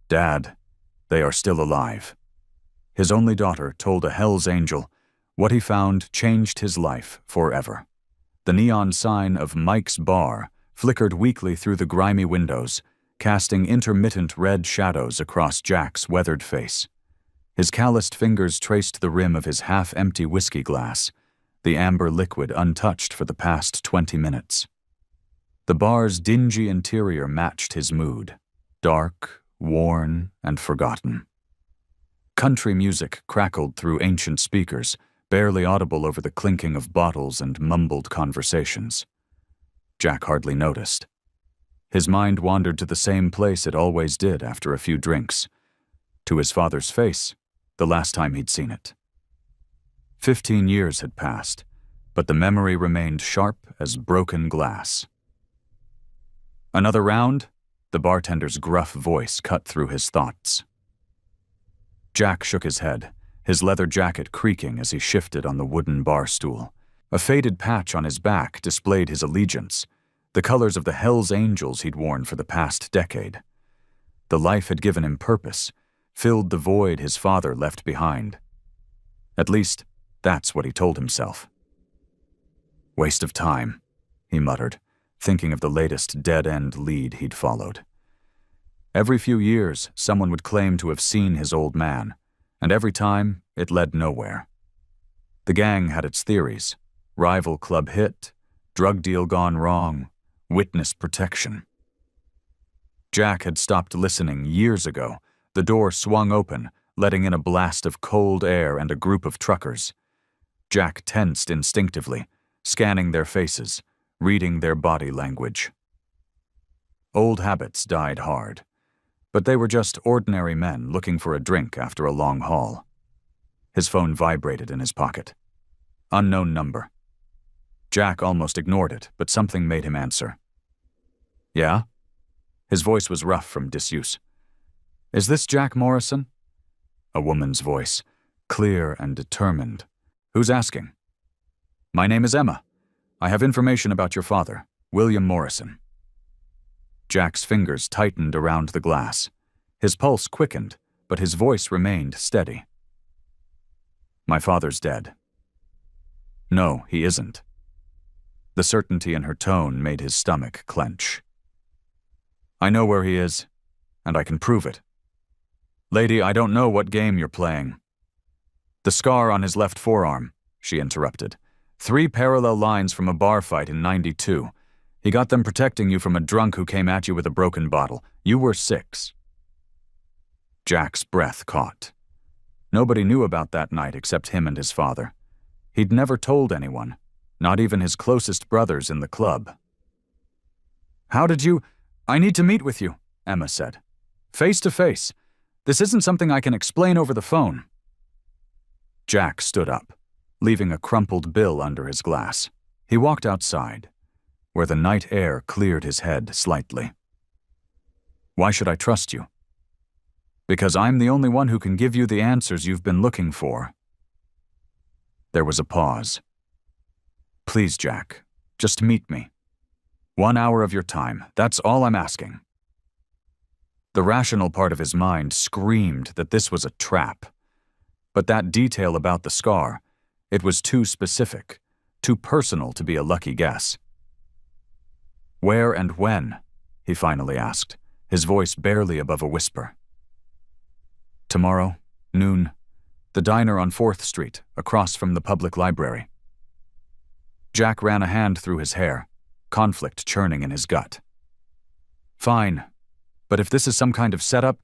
"Dad, they are still alive." His only daughter told a Hell's Angel what he found changed his life forever. The neon sign of Mike's Bar flickered weakly through the grimy windows, casting intermittent red shadows across Jack's weathered face. His calloused fingers traced the rim of his half-empty whiskey glass, the amber liquid untouched for the past 20 minutes. The bar's dingy interior matched his mood, dark, worn, and forgotten. Country music crackled through ancient speakers, barely audible over the clinking of bottles and mumbled conversations. Jack hardly noticed. His mind wandered to the same place it always did after a few drinks, to his father's face, the last time he'd seen it. 15 years had passed, but the memory remained sharp as broken glass. "Another round?" The bartender's gruff voice cut through his thoughts. Jack shook his head, his leather jacket creaking as he shifted on the wooden bar stool. A faded patch on his back displayed his allegiance, the colors of the Hell's Angels he'd worn for the past decade. The life had given him purpose, filled the void his father left behind. At least, that's what he told himself. "Waste of time," he muttered, thinking of the latest dead-end lead he'd followed. Every few years, someone would claim to have seen his old man, and every time, it led nowhere. The gang had its theories: rival club hit, drug deal gone wrong, witness protection. Jack had stopped listening years ago. The door swung open, letting in a blast of cold air and a group of truckers. Jack tensed instinctively, scanning their faces, reading their body language. Old habits died hard, but they were just ordinary men looking for a drink after a long haul. His phone vibrated in his pocket. Unknown number. Jack almost ignored it, but something made him answer. "Yeah?" His voice was rough from disuse. "Is this Jack Morrison?" A woman's voice, clear and determined. "Who's asking?" "My name is Emma. I have information about your father, William Morrison." Jack's fingers tightened around the glass. His pulse quickened, but his voice remained steady. "My father's dead." "No, he isn't." The certainty in her tone made his stomach clench. "I know where he is, and I can prove it." "Lady, I don't know what game you're playing." "The scar on his left forearm," she interrupted. 3 parallel lines from a bar fight in '92. He got them protecting you from a drunk who came at you with a broken bottle. You were 6. Jack's breath caught. Nobody knew about that night except him and his father. He'd never told anyone, not even his closest brothers in the club. "How did you— I need to meet with you," Emma said. "Face to face. This isn't something I can explain over the phone." Jack stood up, leaving a crumpled bill under his glass. He walked outside, where the night air cleared his head slightly. "Why should I trust you?" "Because I'm the only one who can give you the answers you've been looking for." There was a pause. "Please, Jack, just meet me. 1 hour of your time, that's all I'm asking." The rational part of his mind screamed that this was a trap. But that detail about the scar, it was too specific, too personal to be a lucky guess. "Where and when?" he finally asked, his voice barely above a whisper. "Tomorrow, noon, the diner on 4th Street, across from the public library." Jack ran a hand through his hair, conflict churning in his gut. "Fine, but if this is some kind of setup—"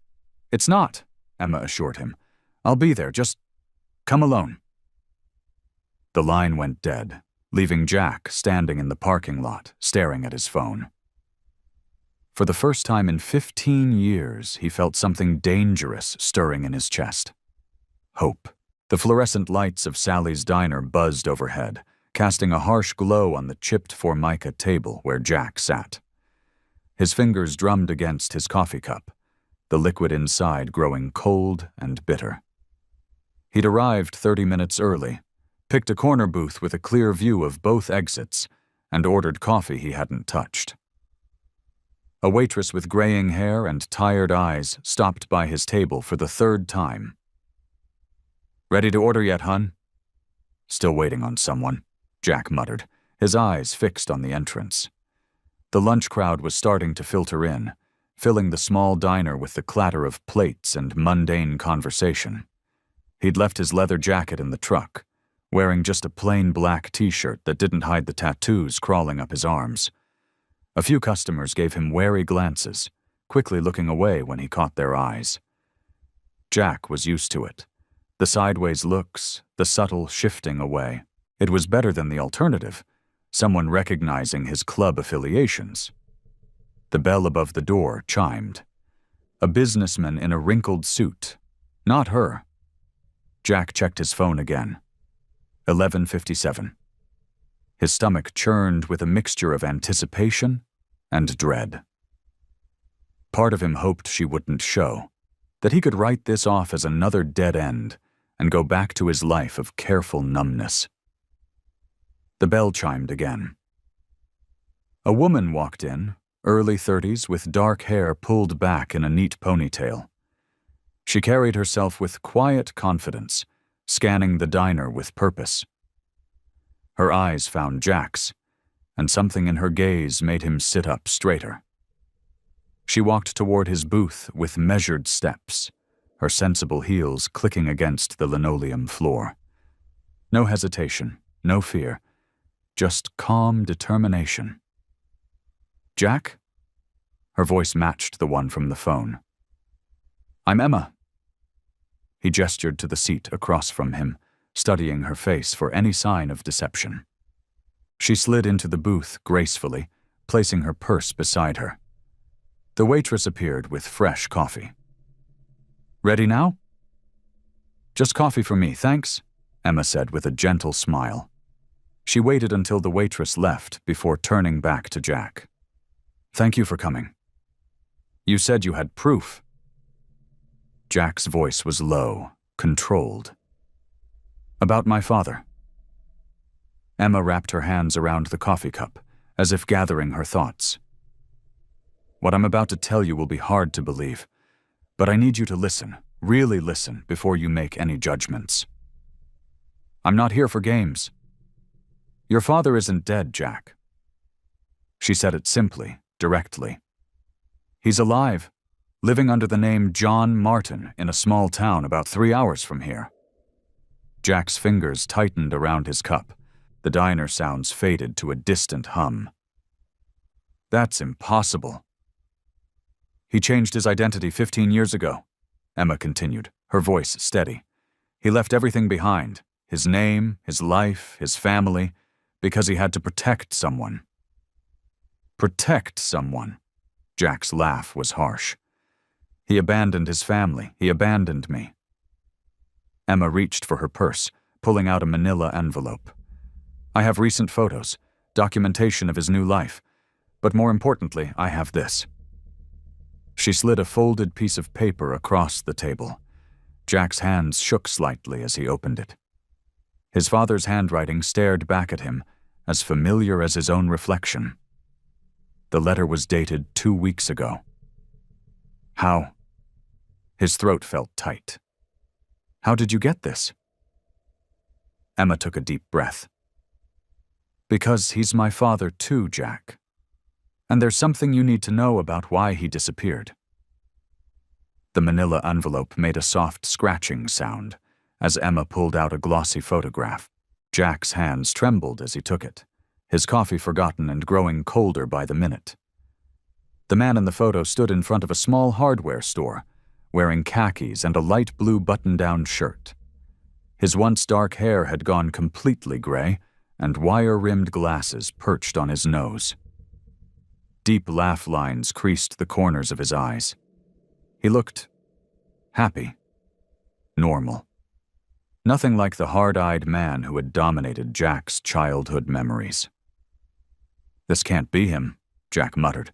"It's not," Emma assured him. "I'll be there, just come alone." The line went dead, leaving Jack standing in the parking lot, staring at his phone. For the first time in 15 years, he felt something dangerous stirring in his chest. Hope. The fluorescent lights of Sally's diner buzzed overhead, casting a harsh glow on the chipped formica table where Jack sat. His fingers drummed against his coffee cup, the liquid inside growing cold and bitter. He'd arrived 30 minutes early, picked a corner booth with a clear view of both exits, and ordered coffee he hadn't touched. A waitress with graying hair and tired eyes stopped by his table for the third time. "Ready to order yet, hun?" "Still waiting on someone," Jack muttered, his eyes fixed on the entrance. The lunch crowd was starting to filter in, filling the small diner with the clatter of plates and mundane conversation. He'd left his leather jacket in the truck, wearing just a plain black t-shirt that didn't hide the tattoos crawling up his arms. A few customers gave him wary glances, quickly looking away when he caught their eyes. Jack was used to it. The sideways looks, the subtle shifting away. It was better than the alternative, someone recognizing his club affiliations. The bell above the door chimed. A businessman in a wrinkled suit. Not her. Jack checked his phone again. 11:57. His stomach churned with a mixture of anticipation and dread. Part of him hoped she wouldn't show, that he could write this off as another dead end and go back to his life of careful numbness. The bell chimed again. A woman walked in, early 30s, with dark hair pulled back in a neat ponytail. She carried herself with quiet confidence, scanning the diner with purpose. Her eyes found Jack's, and something in her gaze made him sit up straighter. She walked toward his booth with measured steps, her sensible heels clicking against the linoleum floor. No hesitation, no fear, just calm determination. "Jack?" Her voice matched the one from the phone. "I'm Emma." He gestured to the seat across from him, studying her face for any sign of deception. She slid into the booth gracefully, placing her purse beside her. The waitress appeared with fresh coffee. "Ready now?" "Just coffee for me, thanks," Emma said with a gentle smile. She waited until the waitress left before turning back to Jack. "Thank you for coming. You said you had proof." Jack's voice was low, controlled. "About my father." Emma wrapped her hands around the coffee cup, as if gathering her thoughts. "What I'm about to tell you will be hard to believe, but I need you to listen, really listen, before you make any judgments. I'm not here for games. Your father isn't dead, Jack." She said it simply, directly. "He's alive, living under the name John Martin in a small town about 3 hours from here." Jack's fingers tightened around his cup. The diner sounds faded to a distant hum. "That's impossible." "He changed his identity 15 years ago," Emma continued, her voice steady. "He left everything behind, his name, his life, his family, because he had to protect someone." "Protect someone?" Jack's laugh was harsh. "He abandoned his family. He abandoned me." Emma reached for her purse, pulling out a manila envelope. "I have recent photos, documentation of his new life, but more importantly, I have this." She slid a folded piece of paper across the table. Jack's hands shook slightly as he opened it. His father's handwriting stared back at him, as familiar as his own reflection. The letter was dated 2 weeks ago. "How?" His throat felt tight. "How did you get this?" Emma took a deep breath. "Because he's my father too, Jack. And there's something you need to know about why he disappeared." The manila envelope made a soft scratching sound as Emma pulled out a glossy photograph. Jack's hands trembled as he took it, his coffee forgotten and growing colder by the minute. The man in the photo stood in front of a small hardware store, wearing khakis and a light blue button-down shirt. His once dark hair had gone completely gray, and wire-rimmed glasses perched on his nose. Deep laugh lines creased the corners of his eyes. He looked happy, normal. Nothing like the hard-eyed man who had dominated Jack's childhood memories. "This can't be him," Jack muttered,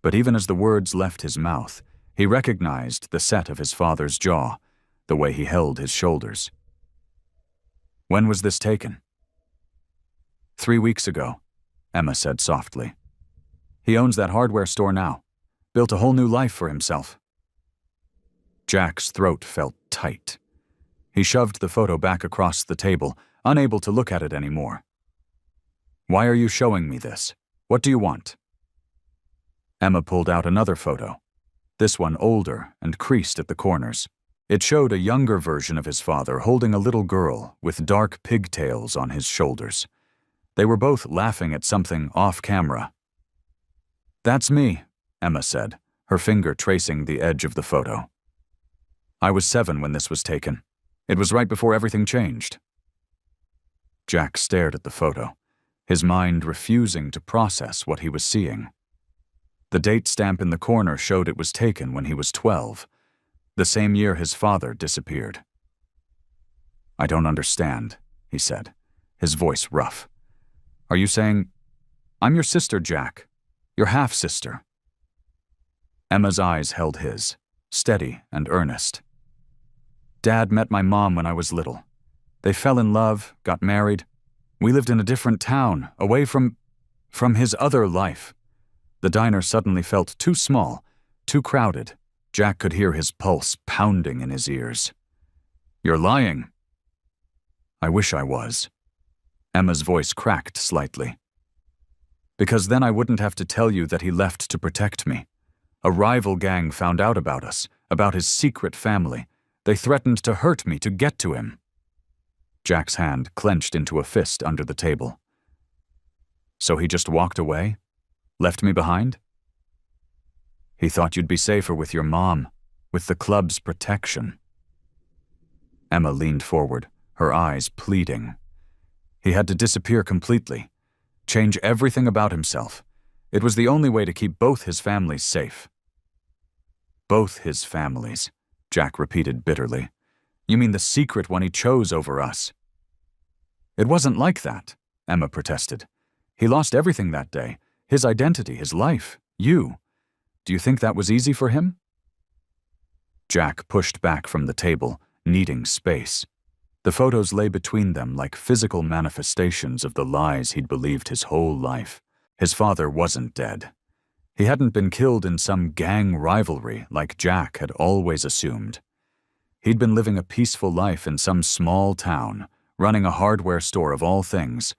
but even as the words left his mouth, he recognized the set of his father's jaw, the way he held his shoulders. "When was this taken?" 3 weeks ago," Emma said softly. "He owns that hardware store now. built a whole new life for himself. Jack's throat felt tight. He shoved the photo back across the table, unable to look at it anymore. "Why are you showing me this? What do you want?" Emma pulled out another photo, this one older and creased at the corners. It showed a younger version of his father holding a little girl with dark pigtails on his shoulders. They were both laughing at something off camera. "That's me," Emma said, her finger tracing the edge of the photo. "I was 7 when this was taken. It was right before everything changed." Jack stared at the photo, his mind refusing to process what he was seeing. The date stamp in the corner showed it was taken when he was 12, the same year his father disappeared. "I don't understand," he said, his voice rough. "Are you saying, I'm your sister, Jack, your half-sister?" Emma's eyes held his, steady and earnest. "Dad met my mom when I was little. They fell in love, got married. We lived in a different town, away from his other life." The diner suddenly felt too small, too crowded. Jack could hear his pulse pounding in his ears. "You're lying." "I wish I was." Emma's voice cracked slightly. "Because then I wouldn't have to tell you that he left to protect me. A rival gang found out about us, about his secret family. They threatened to hurt me to get to him." Jack's hand clenched into a fist under the table. "So he just walked away? Left me behind?" "He thought you'd be safer with your mom, with the club's protection." Emma leaned forward, her eyes pleading. He had to disappear completely, change everything about himself. It was the only way to keep both his families safe. "Both his families," Jack repeated bitterly. "You mean the secret one he chose over us?" "It wasn't like that," Emma protested. "He lost everything that day, his identity, his life, you. Do you think that was easy for him?" Jack pushed back from the table, needing space. The photos lay between them like physical manifestations of the lies he'd believed his whole life. His father wasn't dead. He hadn't been killed in some gang rivalry like Jack had always assumed. He'd been living a peaceful life in some small town, running a hardware store of all things,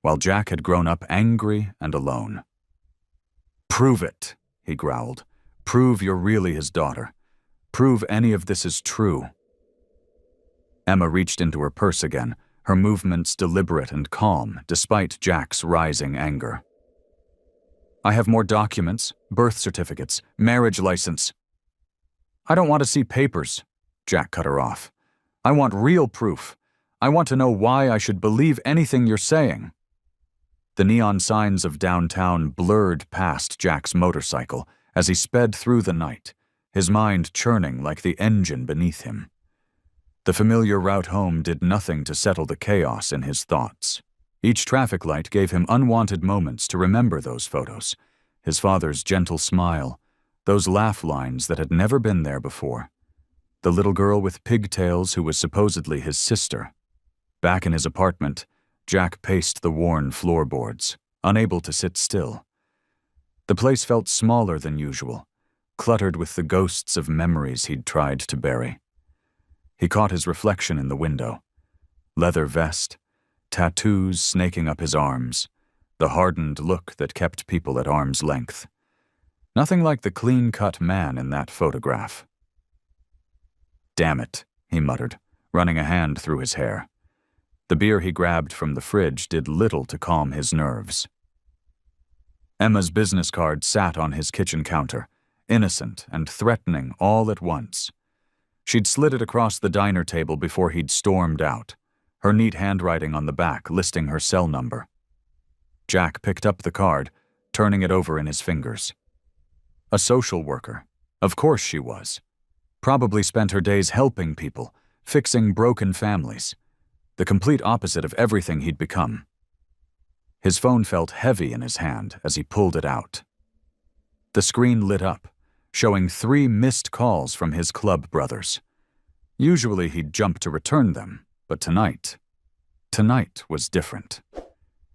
while Jack had grown up angry and alone. "Prove it," he growled. "Prove you're really his daughter. Prove any of this is true." Emma reached into her purse again, her movements deliberate and calm despite Jack's rising anger. "I have more documents, birth certificates, marriage license." "I don't want to see papers," Jack cut her off. "I want real proof. I want to know why I should believe anything you're saying." The neon signs of downtown blurred past Jack's motorcycle as he sped through the night, his mind churning like the engine beneath him. The familiar route home did nothing to settle the chaos in his thoughts. Each traffic light gave him unwanted moments to remember those photos, his father's gentle smile, those laugh lines that had never been there before, the little girl with pigtails who was supposedly his sister. Back in his apartment, Jack paced the worn floorboards, unable to sit still. The place felt smaller than usual, cluttered with the ghosts of memories he'd tried to bury. He caught his reflection in the window. Leather vest, tattoos snaking up his arms, the hardened look that kept people at arm's length. Nothing like the clean-cut man in that photograph. "Damn it," he muttered, running a hand through his hair. The beer he grabbed from the fridge did little to calm his nerves. Emma's business card sat on his kitchen counter, innocent and threatening all at once. She'd slid it across the diner table before he'd stormed out, her neat handwriting on the back listing her cell number. Jack picked up the card, turning it over in his fingers. A social worker. Of course she was. Probably spent her days helping people, fixing broken families. The complete opposite of everything he'd become. His phone felt heavy in his hand as he pulled it out. The screen lit up, showing 3 missed calls from his club brothers. Usually he'd jump to return them, but tonight was different.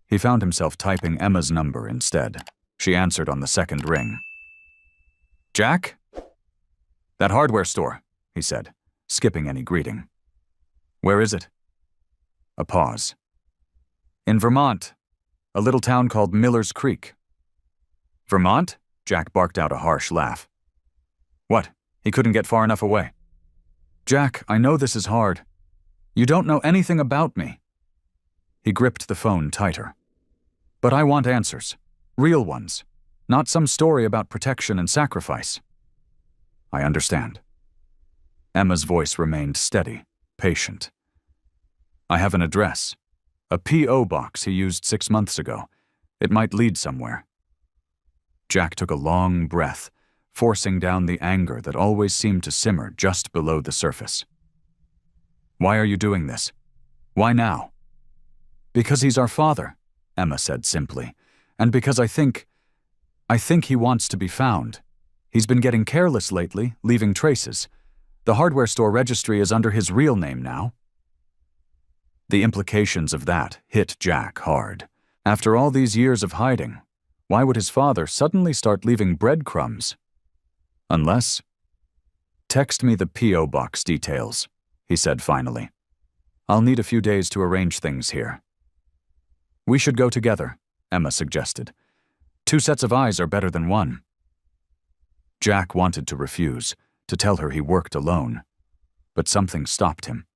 He found himself typing Emma's number instead. She answered on the second ring. Jack? That hardware store, he said, skipping any greeting. Where is it? A pause. In Vermont, a little town called Miller's Creek. Vermont? Jack barked out a harsh laugh. What? He couldn't get far enough away. Jack, I know this is hard. You don't know anything about me. He gripped the phone tighter. But I want answers. Real ones. Not some story about protection and sacrifice. I understand. Emma's voice remained steady, patient. I have an address. A P.O. box he used 6 months ago. It might lead somewhere. Jack took a long breath, forcing down the anger that always seemed to simmer just below the surface. Why are you doing this? Why now? Because he's our father, Emma said simply, and because I think he wants to be found. He's been getting careless lately, leaving traces. The hardware store registry is under his real name now. The implications of that hit Jack hard. After all these years of hiding, why would his father suddenly start leaving breadcrumbs? Unless... Text me the P.O. box details, he said finally. I'll need a few days to arrange things here. We should go together, Emma suggested. 2 sets of eyes are better than 1. Jack wanted to refuse, to tell her he worked alone. But something stopped him.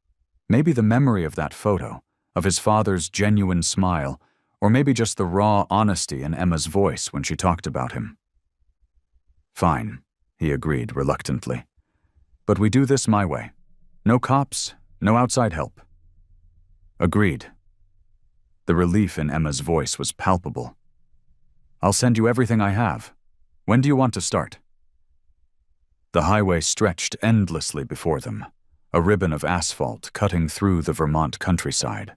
Maybe the memory of that photo, of his father's genuine smile, or maybe just the raw honesty in Emma's voice when she talked about him. Fine, he agreed reluctantly. But we do this my way. No cops, no outside help. Agreed. The relief in Emma's voice was palpable. I'll send you everything I have. When do you want to start? The highway stretched endlessly before them, a ribbon of asphalt cutting through the Vermont countryside.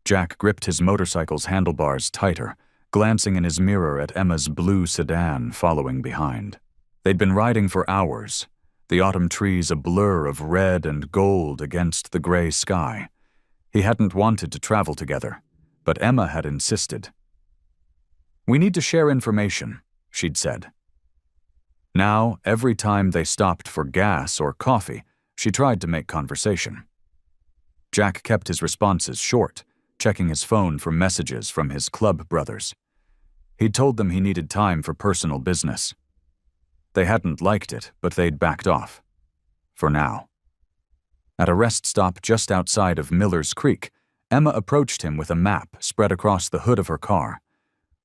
Jack gripped his motorcycle's handlebars tighter, glancing in his mirror at Emma's blue sedan following behind. They'd been riding for hours, the autumn trees a blur of red and gold against the gray sky. He hadn't wanted to travel together, but Emma had insisted. We need to share information, she'd said. Now, every time they stopped for gas or coffee, she tried to make conversation. Jack kept his responses short, checking his phone for messages from his club brothers. He'd told them he needed time for personal business. They hadn't liked it, but they'd backed off. For now. At a rest stop just outside of Miller's Creek, Emma approached him with a map spread across the hood of her car.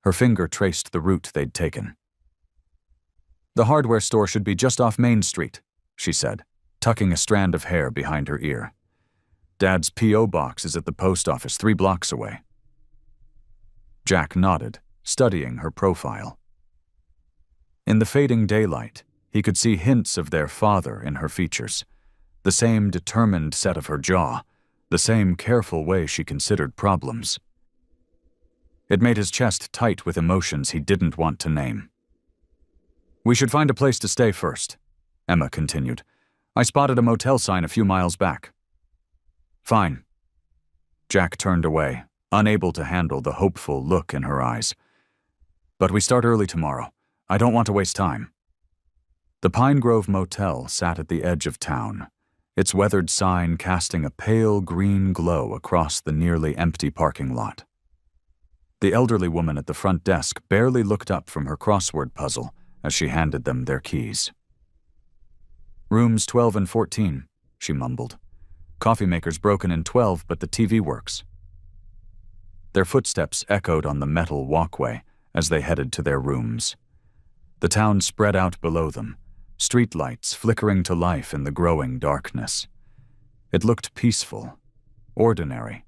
Her finger traced the route they'd taken. The hardware store should be just off Main Street, she said, tucking a strand of hair behind her ear. Dad's P.O. box is at the post office 3 blocks away. Jack nodded, studying her profile. In the fading daylight, he could see hints of their father in her features, the same determined set of her jaw, the same careful way she considered problems. It made his chest tight with emotions he didn't want to name. We should find a place to stay first, Emma continued. I spotted a motel sign a few miles back. Fine. Jack turned away, unable to handle the hopeful look in her eyes. But we start early tomorrow. I don't want to waste time. The Pine Grove Motel sat at the edge of town, its weathered sign casting a pale green glow across the nearly empty parking lot. The elderly woman at the front desk barely looked up from her crossword puzzle as she handed them their keys. Rooms 12 and 14, she mumbled. Coffee maker's broken in 12, but the TV works. Their footsteps echoed on the metal walkway as they headed to their rooms. The town spread out below them, streetlights flickering to life in the growing darkness. It looked peaceful, ordinary,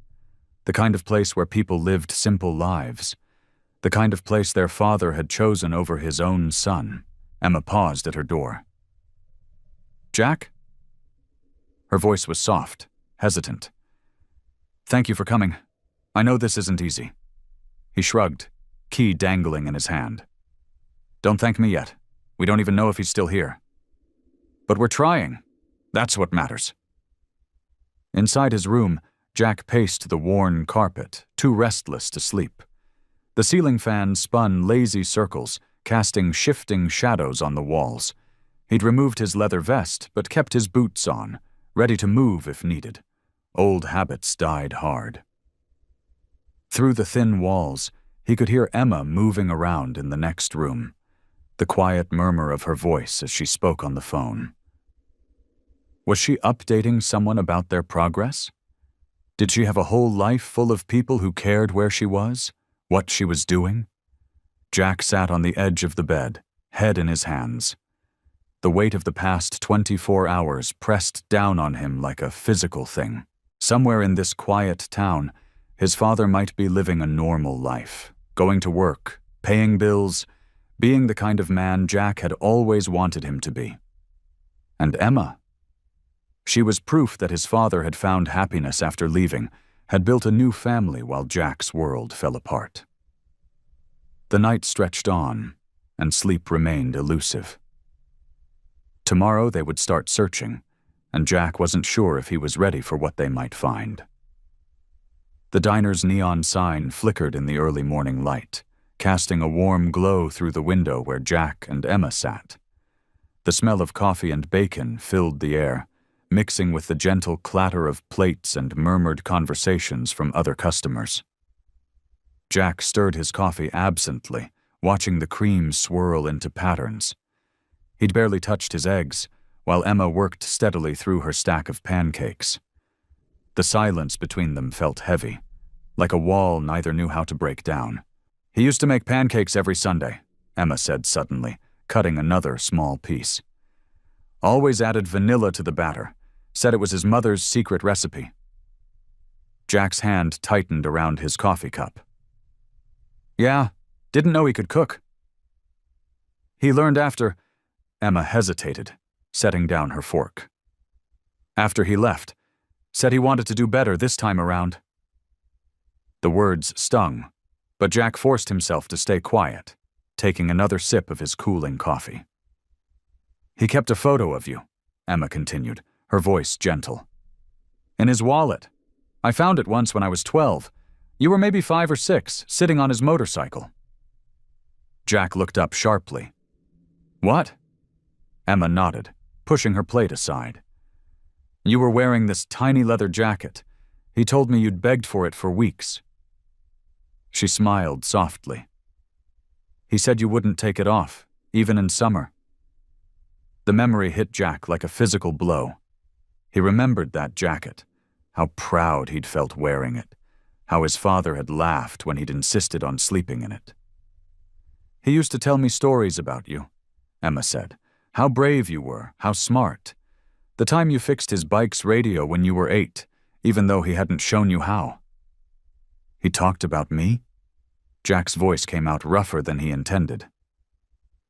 the kind of place where people lived simple lives, the kind of place their father had chosen over his own son. Emma paused at her door. Jack? Her voice was soft, hesitant. Thank you for coming. I know this isn't easy. He shrugged, key dangling in his hand. Don't thank me yet. We don't even know if he's still here. But we're trying. That's what matters. Inside his room, Jack paced the worn carpet, too restless to sleep. The ceiling fan spun lazy circles, casting shifting shadows on the walls, He'd removed his leather vest, but kept his boots on, ready to move if needed. Old habits died hard. Through the thin walls, he could hear Emma moving around in the next room, the quiet murmur of her voice as she spoke on the phone. Was she updating someone about their progress? Did she have a whole life full of people who cared where she was, what she was doing? Jack sat on the edge of the bed, head in his hands. The weight of the past 24 hours pressed down on him like a physical thing. Somewhere in this quiet town, his father might be living a normal life, going to work, paying bills, being the kind of man Jack had always wanted him to be. And Emma? She was proof that his father had found happiness after leaving, had built a new family while Jack's world fell apart. The night stretched on, and sleep remained elusive. Tomorrow they would start searching, and Jack wasn't sure if he was ready for what they might find. The diner's neon sign flickered in the early morning light, casting a warm glow through the window where Jack and Emma sat. The smell of coffee and bacon filled the air, mixing with the gentle clatter of plates and murmured conversations from other customers. Jack stirred his coffee absently, watching the cream swirl into patterns. He'd barely touched his eggs, while Emma worked steadily through her stack of pancakes. The silence between them felt heavy, like a wall neither knew how to break down. "He used to make pancakes every Sunday," Emma said suddenly, cutting another small piece. "Always added vanilla to the batter, said it was his mother's secret recipe." Jack's hand tightened around his coffee cup. "Yeah, didn't know he could cook." "He learned after—" Emma hesitated, setting down her fork. "After he left. Said he wanted to do better this time around." The words stung, but Jack forced himself to stay quiet, taking another sip of his cooling coffee. "He kept a photo of you," Emma continued, her voice gentle. "In his wallet. I found it once when I was 12. You were maybe 5 or 6, sitting on his motorcycle." Jack looked up sharply. "What?" Emma nodded, pushing her plate aside. "You were wearing this tiny leather jacket. He told me you'd begged for it for weeks." She smiled softly. "He said you wouldn't take it off, even in summer." The memory hit Jack like a physical blow. He remembered that jacket, how proud he'd felt wearing it, how his father had laughed when he'd insisted on sleeping in it. "He used to tell me stories about you," Emma said. "How brave you were, how smart. The time you fixed his bike's radio when you were 8, even though he hadn't shown you how." "He talked about me?" Jack's voice came out rougher than he intended.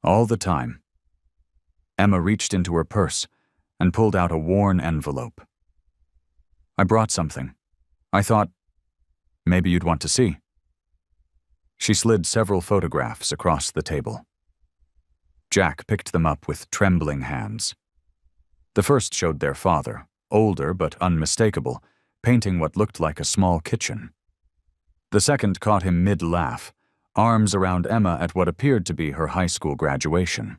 "All the time." Emma reached into her purse and pulled out a worn envelope. "I brought something. I thought maybe you'd want to see." She slid several photographs across the table. Jack picked them up with trembling hands. The first showed their father, older but unmistakable, painting what looked like a small kitchen. The second caught him mid-laugh, arms around Emma at what appeared to be her high school graduation.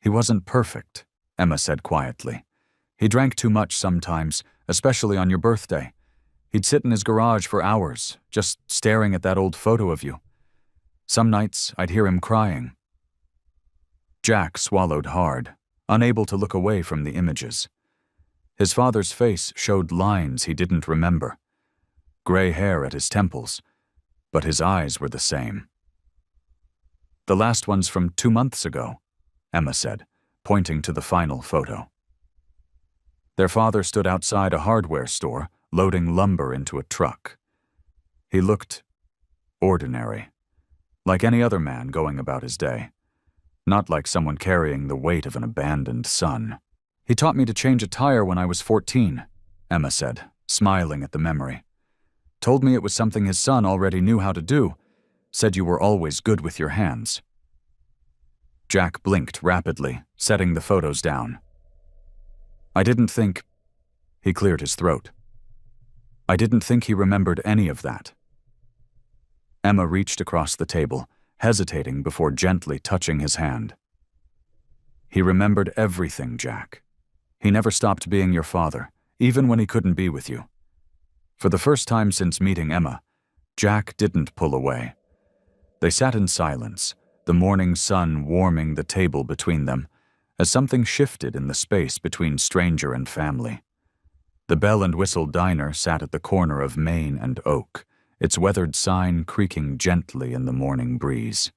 "He wasn't perfect," Emma said quietly. "He drank too much sometimes, especially on your birthday. He'd sit in his garage for hours, just staring at that old photo of you. Some nights I'd hear him crying." Jack swallowed hard, unable to look away from the images. His father's face showed lines he didn't remember. Gray hair at his temples, but his eyes were the same. "The last one's from 2 months ago," Emma said, pointing to the final photo. Their father stood outside a hardware store, loading lumber into a truck. He looked ordinary, like any other man going about his day, not like someone carrying the weight of an abandoned son. "He taught me to change a tire when I was 14, Emma said, smiling at the memory. "Told me it was something his son already knew how to do. Said you were always good with your hands." Jack blinked rapidly, setting the photos down. "I didn't think—" He cleared his throat. "I didn't think he remembered any of that." Emma reached across the table, hesitating before gently touching his hand. He remembered everything, Jack. He never stopped being your father, even when he couldn't be with you. For the first time since meeting Emma, Jack didn't pull away. They sat in silence, the morning sun warming the table between them, as something shifted in the space between stranger and family. The Bell and Whistle diner sat at the corner of Main and Oak, its weathered sign creaking gently in the morning breeze.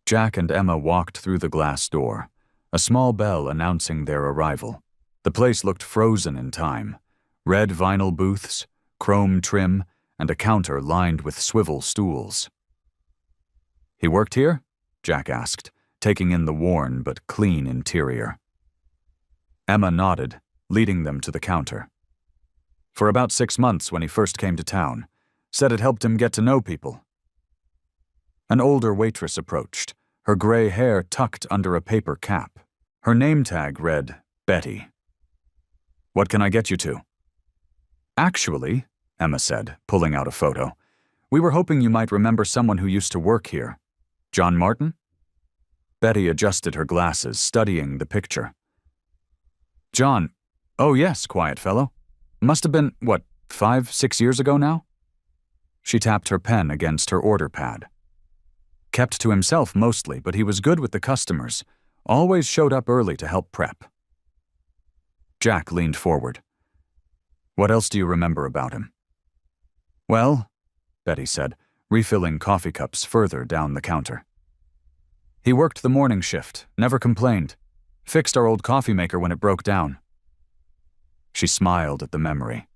Jack and Emma walked through the glass door, a small bell announcing their arrival. The place looked frozen in time. Red vinyl booths, chrome trim, and a counter lined with swivel stools. "He worked here?" Jack asked, taking in the worn but clean interior. Emma nodded, leading them to the counter. "For about 6 months when he first came to town. Said it helped him get to know people." An older waitress approached, her gray hair tucked under a paper cap. Her name tag read, Betty. "What can I get you to?" "Actually," Emma said, pulling out a photo, "we were hoping you might remember someone who used to work here. John Martin?" Betty adjusted her glasses, studying the picture. "John, oh yes, quiet fellow. Must have been, 5, 6 years ago now?" She tapped her pen against her order pad. "Kept to himself mostly, but he was good with the customers. Always showed up early to help prep." Jack leaned forward. "What else do you remember about him?" "Well," Betty said, refilling coffee cups further down the counter. "He worked the morning shift, never complained. Fixed our old coffee maker when it broke down." She smiled at the memory.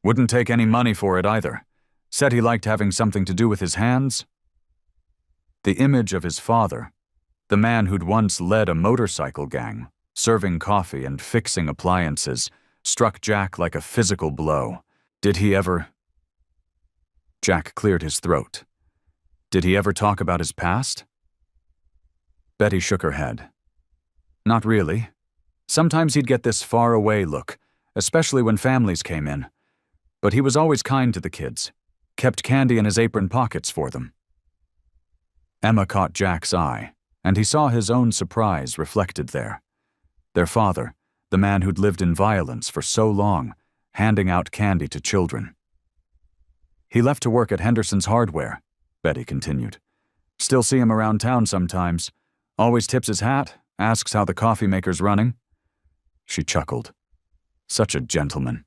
"Wouldn't take any money for it either. Said he liked having something to do with his hands." The image of his father, the man who'd once led a motorcycle gang, serving coffee and fixing appliances, struck Jack like a physical blow. Did he ever... Jack cleared his throat. Did he ever talk about his past? Betty shook her head. Not really. Sometimes he'd get this far-away look, especially when families came in. But he was always kind to the kids, kept candy in his apron pockets for them. Emma caught Jack's eye, and he saw his own surprise reflected there. Their father, the man who'd lived in violence for so long, handing out candy to children. "He left to work at Henderson's Hardware," Betty continued. "Still see him around town sometimes. Always tips his hat, asks how the coffee maker's running." She chuckled. Such a gentleman.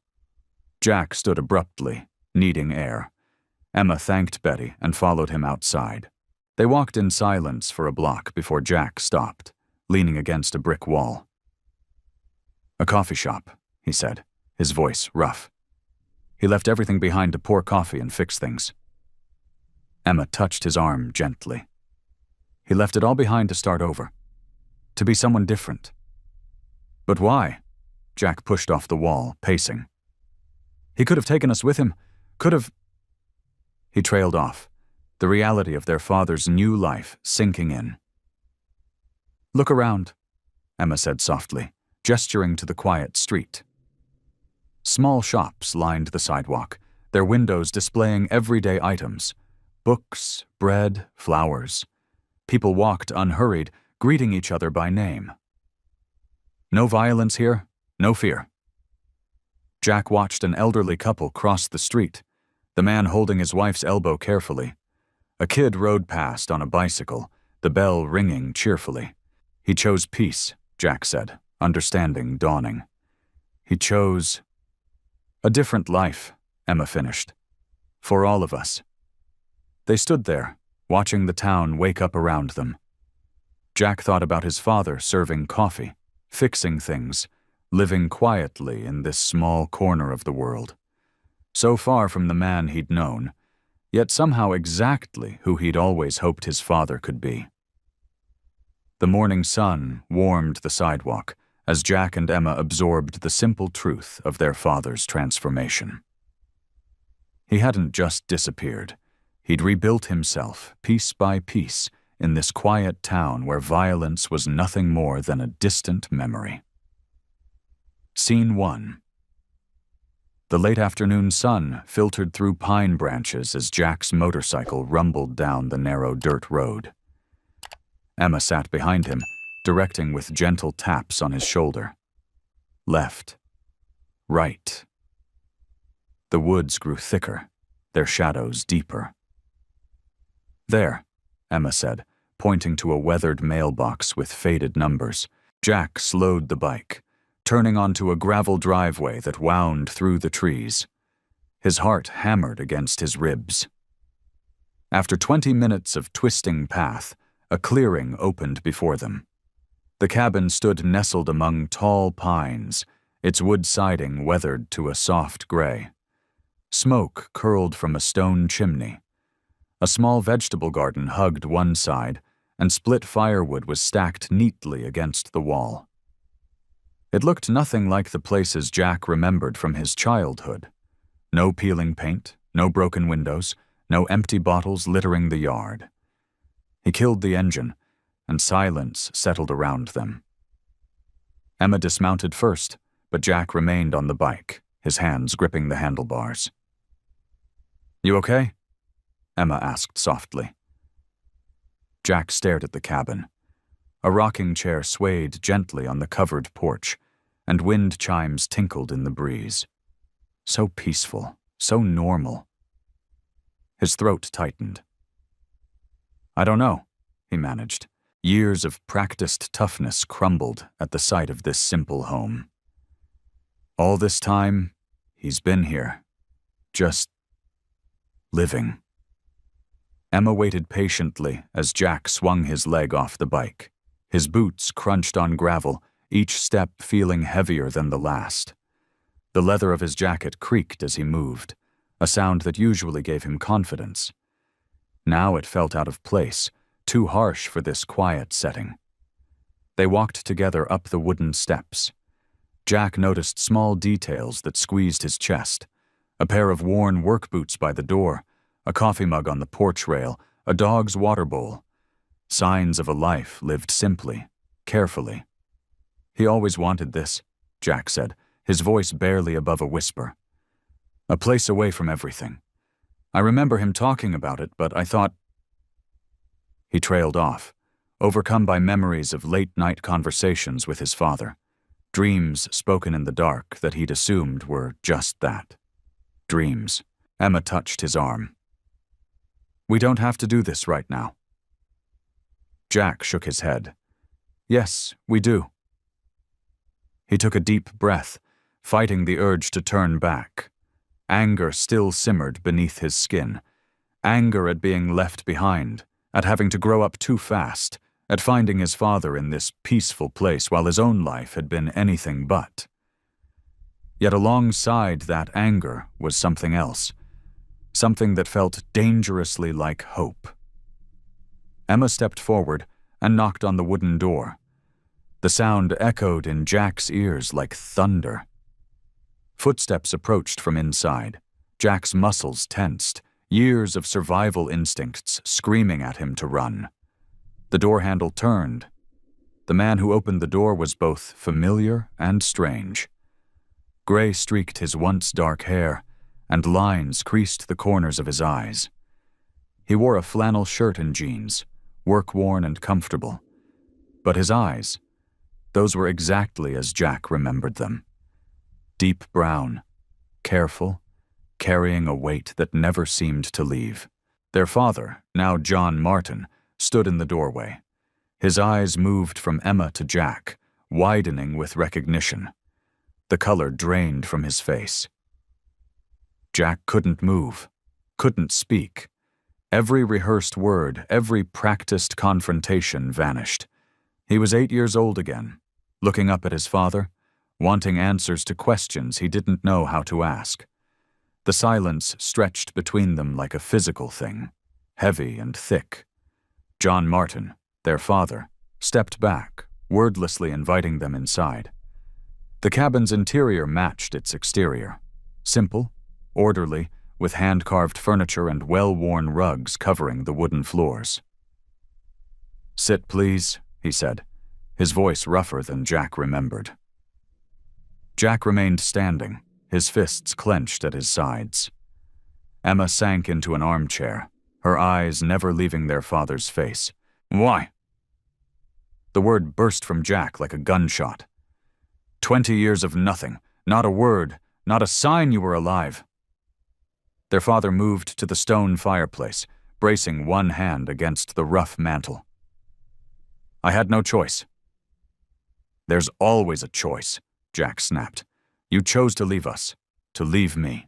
Jack stood abruptly, needing air. Emma thanked Betty and followed him outside. They walked in silence for a block before Jack stopped, leaning against a brick wall. "A coffee shop," he said, his voice rough. "He left everything behind to pour coffee and fix things." Emma touched his arm gently. "He left it all behind to start over. To be someone different." "But why?" Jack pushed off the wall, pacing. "He could have taken us with him. Could have..." He trailed off, the reality of their father's new life sinking in. "Look around," Emma said softly, gesturing to the quiet street. Small shops lined the sidewalk, their windows displaying everyday items. Books, bread, flowers. People walked unhurried, greeting each other by name. No violence here, no fear. Jack watched an elderly couple cross the street, the man holding his wife's elbow carefully. A kid rode past on a bicycle, the bell ringing cheerfully. He chose peace, Jack said, understanding dawning. He chose... "A different life," Emma finished. "For all of us." They stood there, watching the town wake up around them. Jack thought about his father serving coffee, fixing things, living quietly in this small corner of the world. So far from the man he'd known, yet somehow exactly who he'd always hoped his father could be. The morning sun warmed the sidewalk as Jack and Emma absorbed the simple truth of their father's transformation. He hadn't just disappeared. He'd rebuilt himself, piece by piece, in this quiet town where violence was nothing more than a distant memory. Scene 1. The late afternoon sun filtered through pine branches as Jack's motorcycle rumbled down the narrow dirt road. Emma sat behind him, directing with gentle taps on his shoulder. Left. Right. The woods grew thicker, their shadows deeper. There, Emma said, pointing to a weathered mailbox with faded numbers. Jack slowed the bike, turning onto a gravel driveway that wound through the trees. His heart hammered against his ribs. After 20 minutes of twisting path, a clearing opened before them. The cabin stood nestled among tall pines, its wood siding weathered to a soft gray. Smoke curled from a stone chimney. A small vegetable garden hugged one side, and split firewood was stacked neatly against the wall. It looked nothing like the places Jack remembered from his childhood. No peeling paint, no broken windows, no empty bottles littering the yard. He killed the engine, and silence settled around them. Emma dismounted first, but Jack remained on the bike, his hands gripping the handlebars. "You okay?" Emma asked softly. Jack stared at the cabin. A rocking chair swayed gently on the covered porch, and wind chimes tinkled in the breeze. So peaceful, so normal. His throat tightened. "I don't know," he managed. Years of practiced toughness crumbled at the sight of this simple home. All this time, he's been here, just living. Emma waited patiently as Jack swung his leg off the bike. His boots crunched on gravel, each step feeling heavier than the last. The leather of his jacket creaked as he moved, a sound that usually gave him confidence. Now it felt out of place, too harsh for this quiet setting. They walked together up the wooden steps. Jack noticed small details that squeezed his chest: a pair of worn work boots by the door, a coffee mug on the porch rail, a dog's water bowl. Signs of a life lived simply, carefully. "He always wanted this," Jack said, his voice barely above a whisper. "A place away from everything. I remember him talking about it, but I thought—" He trailed off, overcome by memories of late-night conversations with his father, dreams spoken in the dark that he'd assumed were just that. Dreams. Emma touched his arm. "We don't have to do this right now." Jack shook his head. "Yes, we do." He took a deep breath, fighting the urge to turn back. Anger still simmered beneath his skin. Anger at being left behind, at having to grow up too fast, at finding his father in this peaceful place while his own life had been anything but. Yet alongside that anger was something else, something that felt dangerously like hope. Emma stepped forward and knocked on the wooden door. The sound echoed in Jack's ears like thunder. Footsteps approached from inside. Jack's muscles tensed, years of survival instincts screaming at him to run. The door handle turned. The man who opened the door was both familiar and strange. Gray streaked his once dark hair, and lines creased the corners of his eyes. He wore a flannel shirt and jeans, work-worn and comfortable. But his eyes, those were exactly as Jack remembered them. Deep brown, careful, carrying a weight that never seemed to leave. Their father, now John Martin, stood in the doorway. His eyes moved from Emma to Jack, widening with recognition. The color drained from his face. Jack couldn't move, couldn't speak. Every rehearsed word, every practiced confrontation vanished. He was 8 years old again, looking up at his father, wanting answers to questions he didn't know how to ask. The silence stretched between them like a physical thing, heavy and thick. John Martin, their father, stepped back, wordlessly inviting them inside. The cabin's interior matched its exterior. Simple, orderly, with hand-carved furniture and well-worn rugs covering the wooden floors. "Sit, please," he said, his voice rougher than Jack remembered. Jack remained standing, his fists clenched at his sides. Emma sank into an armchair, her eyes never leaving their father's face. "Why?" The The word burst from Jack like a gunshot. 20 years of nothing, not a word, not a sign you were alive. Their father moved to the stone fireplace, bracing one hand against the rough mantel. I had no choice. There's always a choice, Jack snapped. You chose to leave us, to leave me.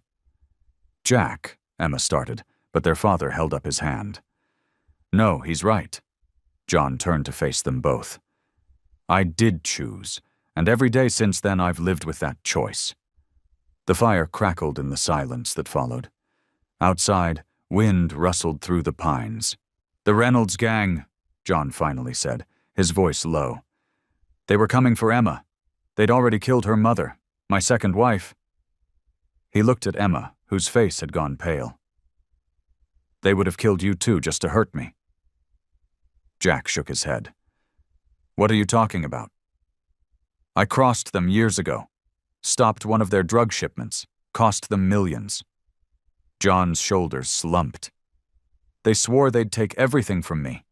Jack, Emma started, but their father held up his hand. No, he's right. John turned to face them both. I did choose, and every day since then I've lived with that choice. The fire crackled in the silence that followed. Outside, wind rustled through the pines. The Reynolds gang, John finally said, his voice low. They were coming for Emma. They'd already killed her mother, my second wife. He looked at Emma, whose face had gone pale. They would have killed you too, just to hurt me. Jack shook his head. What are you talking about? I crossed them years ago, stopped one of their drug shipments, cost them millions. John's shoulders slumped. They swore they'd take everything from me.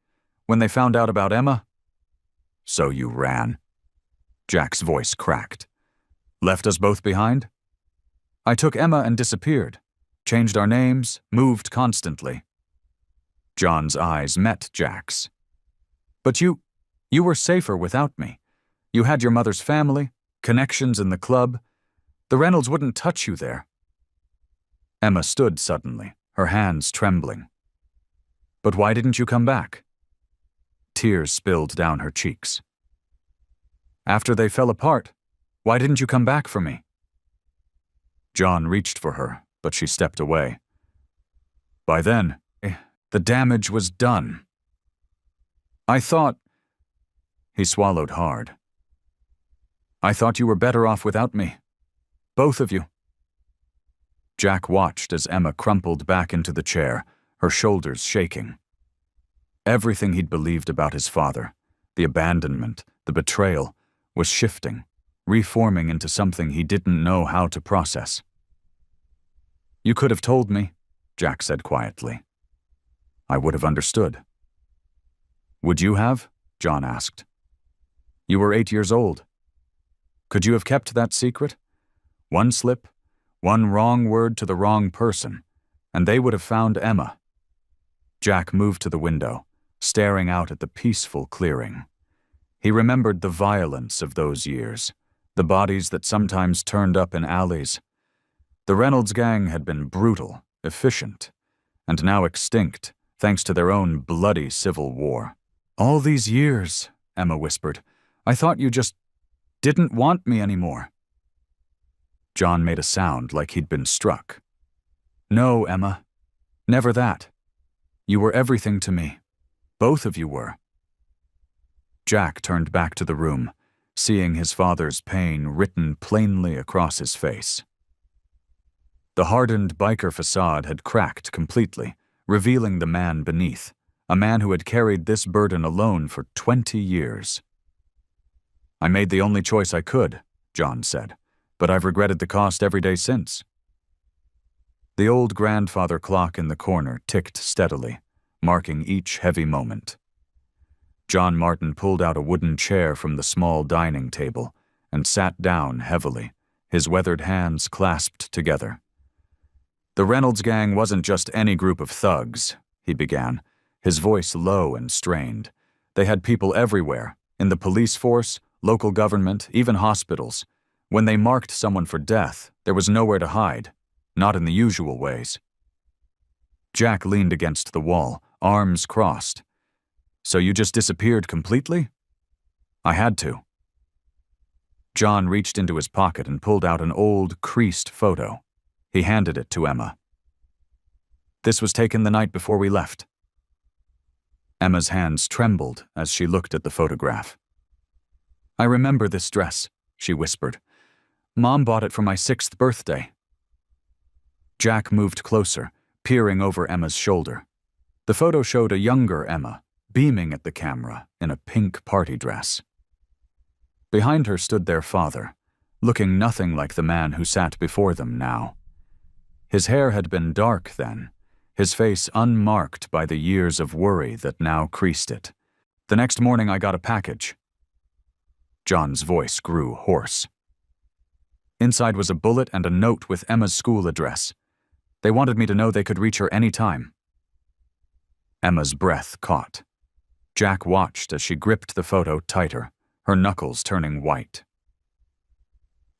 When they found out about Emma, so you ran. Jack's voice cracked. Left us both behind? I took Emma and disappeared, changed our names, moved constantly. John's eyes met Jack's. But you were safer without me. You had your mother's family, connections in the club. The Reynolds wouldn't touch you there. Emma stood suddenly, her hands trembling. But why didn't you come back? Tears spilled down her cheeks. After they fell apart, why didn't you come back for me? John reached for her, but she stepped away. By then, the damage was done. I thought... He swallowed hard. I thought you were better off without me. Both of you. Jack watched as Emma crumpled back into the chair, her shoulders shaking. Everything he'd believed about his father, the abandonment, the betrayal, was shifting, reforming into something he didn't know how to process. You could have told me, Jack said quietly. I would have understood. Would you have? John asked. You were 8 years old. Could you have kept that secret? One slip, one wrong word to the wrong person, and they would have found Emma. Jack moved to the window, staring out at the peaceful clearing. He remembered the violence of those years, the bodies that sometimes turned up in alleys. The Reynolds gang had been brutal, efficient, and now extinct, thanks to their own bloody civil war. All these years, Emma whispered, I thought you just didn't want me anymore. John made a sound like he'd been struck. No, Emma, never that. You were everything to me. Both of you were. Jack turned back to the room, seeing his father's pain written plainly across his face. The hardened biker facade had cracked completely, revealing the man beneath, a man who had carried this burden alone for 20 years. I made the only choice I could, John said, but I've regretted the cost every day since. The old grandfather clock in the corner ticked steadily, marking each heavy moment. John Martin pulled out a wooden chair from the small dining table and sat down heavily, his weathered hands clasped together. The Reynolds gang wasn't just any group of thugs, he began, his voice low and strained. They had people everywhere, in the police force, local government, even hospitals. When they marked someone for death, there was nowhere to hide, not in the usual ways. Jack leaned against the wall, arms crossed. So you just disappeared completely? I had to. John reached into his pocket and pulled out an old, creased photo. He handed it to Emma. This was taken the night before we left. Emma's hands trembled as she looked at the photograph. I remember this dress, she whispered. Mom bought it for my 6th birthday. Jack moved closer, peering over Emma's shoulder. The photo showed a younger Emma, beaming at the camera in a pink party dress. Behind her stood their father, looking nothing like the man who sat before them now. His hair had been dark then, his face unmarked by the years of worry that now creased it. The next morning I got a package, John's voice grew hoarse. Inside was a bullet and a note with Emma's school address. They wanted me to know they could reach her any time. Emma's breath caught. Jack watched as she gripped the photo tighter, her knuckles turning white.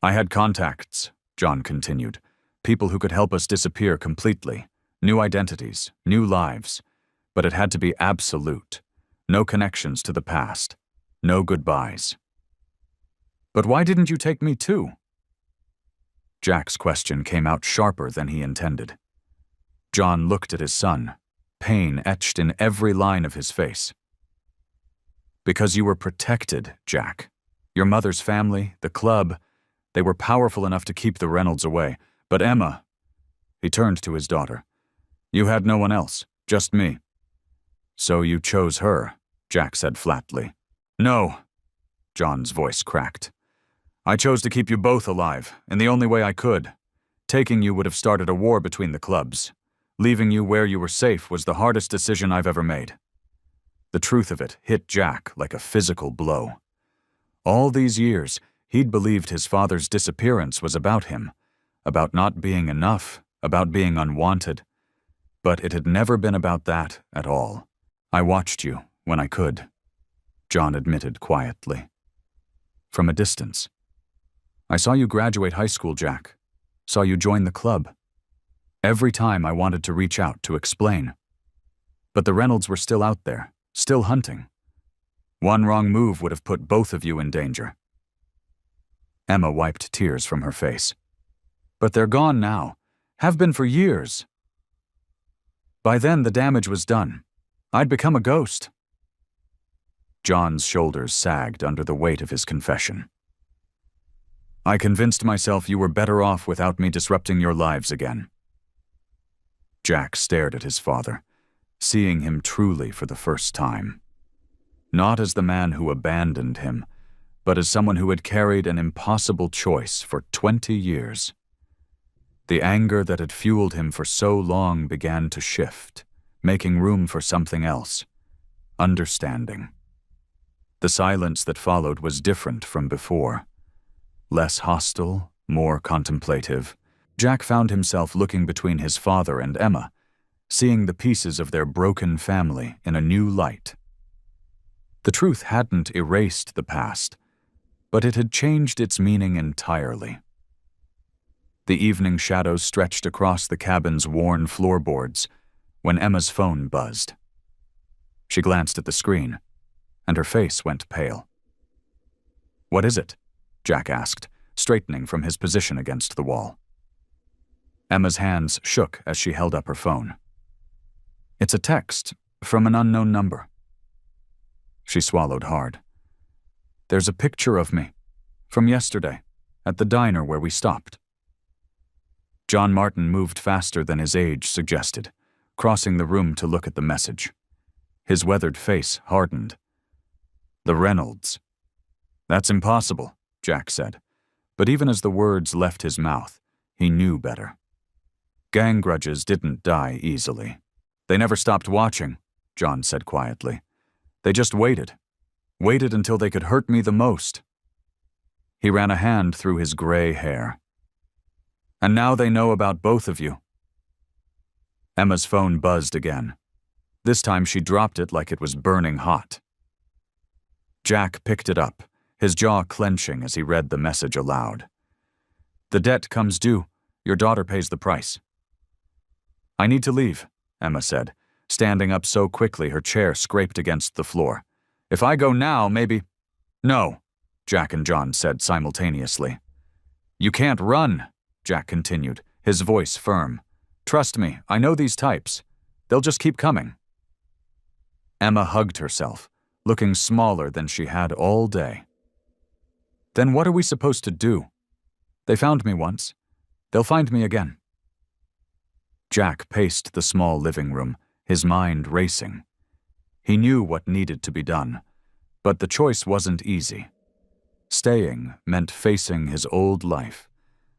I had contacts, John continued, people who could help us disappear completely, new identities, new lives, but it had to be absolute, no connections to the past, no goodbyes. But why didn't you take me too? Jack's question came out sharper than he intended. John looked at his son, pain etched in every line of his face. Because you were protected, Jack. Your mother's family, the club, they were powerful enough to keep the Reynolds away. But Emma, he turned to his daughter. You had no one else, just me. So you chose her, Jack said flatly. No, John's voice cracked. I chose to keep you both alive, in the only way I could. Taking you would have started a war between the clubs. Leaving you where you were safe was the hardest decision I've ever made. The truth of it hit Jack like a physical blow. All these years, he'd believed his father's disappearance was about him, about not being enough, about being unwanted. But it had never been about that at all. I watched you when I could, John admitted quietly. From a distance. I saw you graduate high school, Jack. Saw you join the club. Every time I wanted to reach out to explain. But the Reynolds were still out there, still hunting. One wrong move would have put both of you in danger. Emma wiped tears from her face. But they're gone now. Have been for years. By then, the damage was done. I'd become a ghost. John's shoulders sagged under the weight of his confession. I convinced myself you were better off without me disrupting your lives again. Jack stared at his father, seeing him truly for the first time. Not as the man who abandoned him, but as someone who had carried an impossible choice for 20 years. The anger that had fueled him for so long began to shift, making room for something else. Understanding. The silence that followed was different from before. Less hostile, more contemplative. Jack found himself looking between his father and Emma, seeing the pieces of their broken family in a new light. The truth hadn't erased the past, but it had changed its meaning entirely. The evening shadows stretched across the cabin's worn floorboards when Emma's phone buzzed. She glanced at the screen, and her face went pale. What is it? Jack asked, straightening from his position against the wall. Emma's hands shook as she held up her phone. It's a text from an unknown number. She swallowed hard. There's a picture of me, from yesterday, at the diner where we stopped. John Martin moved faster than his age suggested, crossing the room to look at the message. His weathered face hardened. The Reynolds. That's impossible, Jack said, but even as the words left his mouth, he knew better. Gang grudges didn't die easily. They never stopped watching, John said quietly. They just waited until they could hurt me the most. He ran a hand through his gray hair. And now they know about both of you. Emma's phone buzzed again. This time she dropped it like it was burning hot. Jack picked it up, his jaw clenching as he read the message aloud. The debt comes due. Your daughter pays the price. I need to leave, Emma said, standing up so quickly her chair scraped against the floor. If I go now, maybe... No, Jack and John said simultaneously. You can't run, Jack continued, his voice firm. Trust me, I know these types. They'll just keep coming. Emma hugged herself, looking smaller than she had all day. Then what are we supposed to do? They found me once. They'll find me again. Jack paced the small living room, his mind racing. He knew what needed to be done, but the choice wasn't easy. Staying meant facing his old life,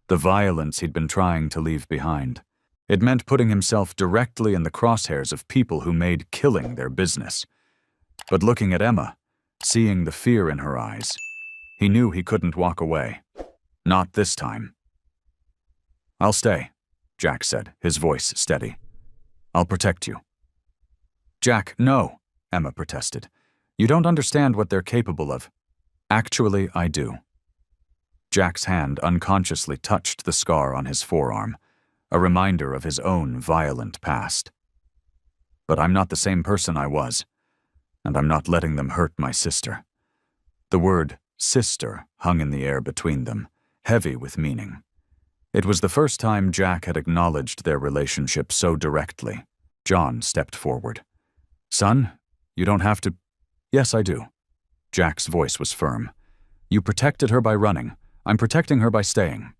the violence he'd been trying to leave behind. It meant putting himself directly in the crosshairs of people who made killing their business. But looking at Emma, seeing the fear in her eyes, He knew he couldn't walk away. Not this time. "I'll stay," Jack said, his voice steady. "I'll protect you." "Jack, no," Emma protested. "You don't understand what they're capable of." "Actually, I do." Jack's hand unconsciously touched the scar on his forearm, a reminder of his own violent past. "But I'm not the same person I was, and I'm not letting them hurt my sister." The word sister hung in the air between them, heavy with meaning. It was the first time Jack had acknowledged their relationship so directly. John stepped forward. "Son, you don't have to—" "Yes, I do." Jack's voice was firm. "You protected her by running. I'm protecting her by staying."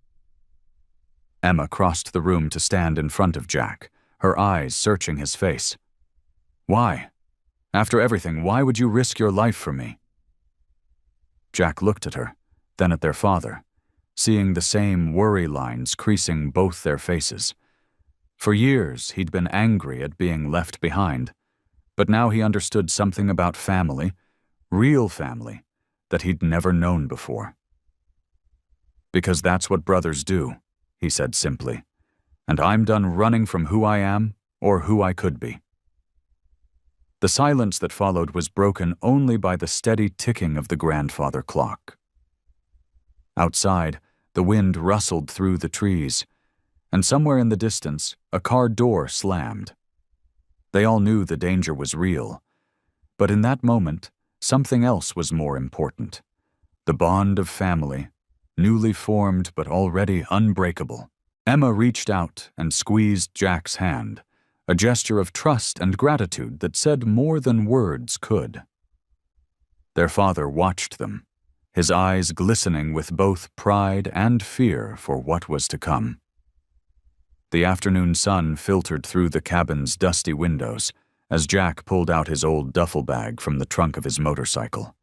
Emma crossed the room to stand in front of Jack, her eyes searching his face. "Why? After everything, why would you risk your life for me?" Jack looked at her, then at their father, seeing the same worry lines creasing both their faces. For years, he'd been angry at being left behind, but now he understood something about family, real family, that he'd never known before. "Because that's what brothers do," he said simply, "and I'm done running from who I am or who I could be." The silence that followed was broken only by the steady ticking of the grandfather clock. Outside, the wind rustled through the trees, and somewhere in the distance, a car door slammed. They all knew the danger was real, but in that moment, something else was more important. The bond of family, newly formed but already unbreakable. Emma reached out and squeezed Jack's hand, a gesture of trust and gratitude that said more than words could. Their father watched them, his eyes glistening with both pride and fear for what was to come. The afternoon sun filtered through the cabin's dusty windows as Jack pulled out his old duffel bag from the trunk of his motorcycle.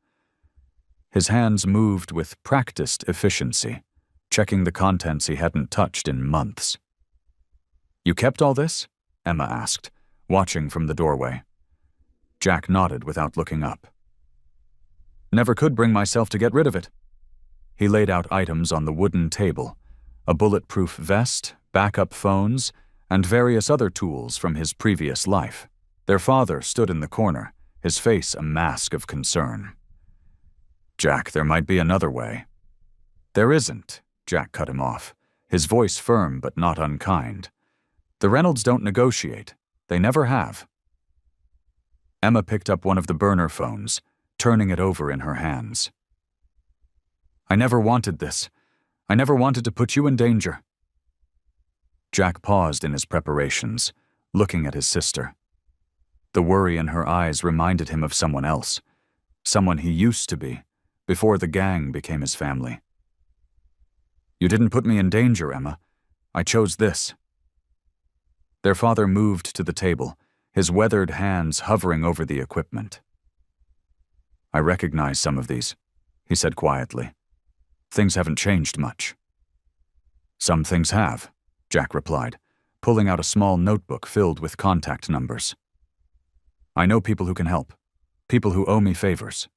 His hands moved with practiced efficiency, checking the contents he hadn't touched in months. "You kept all this?" Emma asked, watching from the doorway. Jack nodded without looking up. "Never could bring myself to get rid of it." He laid out items on the wooden table, a bulletproof vest, backup phones, and various other tools from his previous life. Their father stood in the corner, his face a mask of concern. "Jack, there might be another way." "There isn't," Jack cut him off, his voice firm but not unkind. "The Reynolds don't negotiate. They never have." Emma picked up one of the burner phones, turning it over in her hands. "I never wanted this. I never wanted to put you in danger." Jack paused in his preparations, looking at his sister. The worry in her eyes reminded him of someone else, someone he used to be, before the gang became his family. "You didn't put me in danger, Emma. I chose this." Their father moved to the table, his weathered hands hovering over the equipment. "I recognize some of these," he said quietly. "Things haven't changed much." "Some things have," Jack replied, pulling out a small notebook filled with contact numbers. "I know people who can help, people who owe me favors."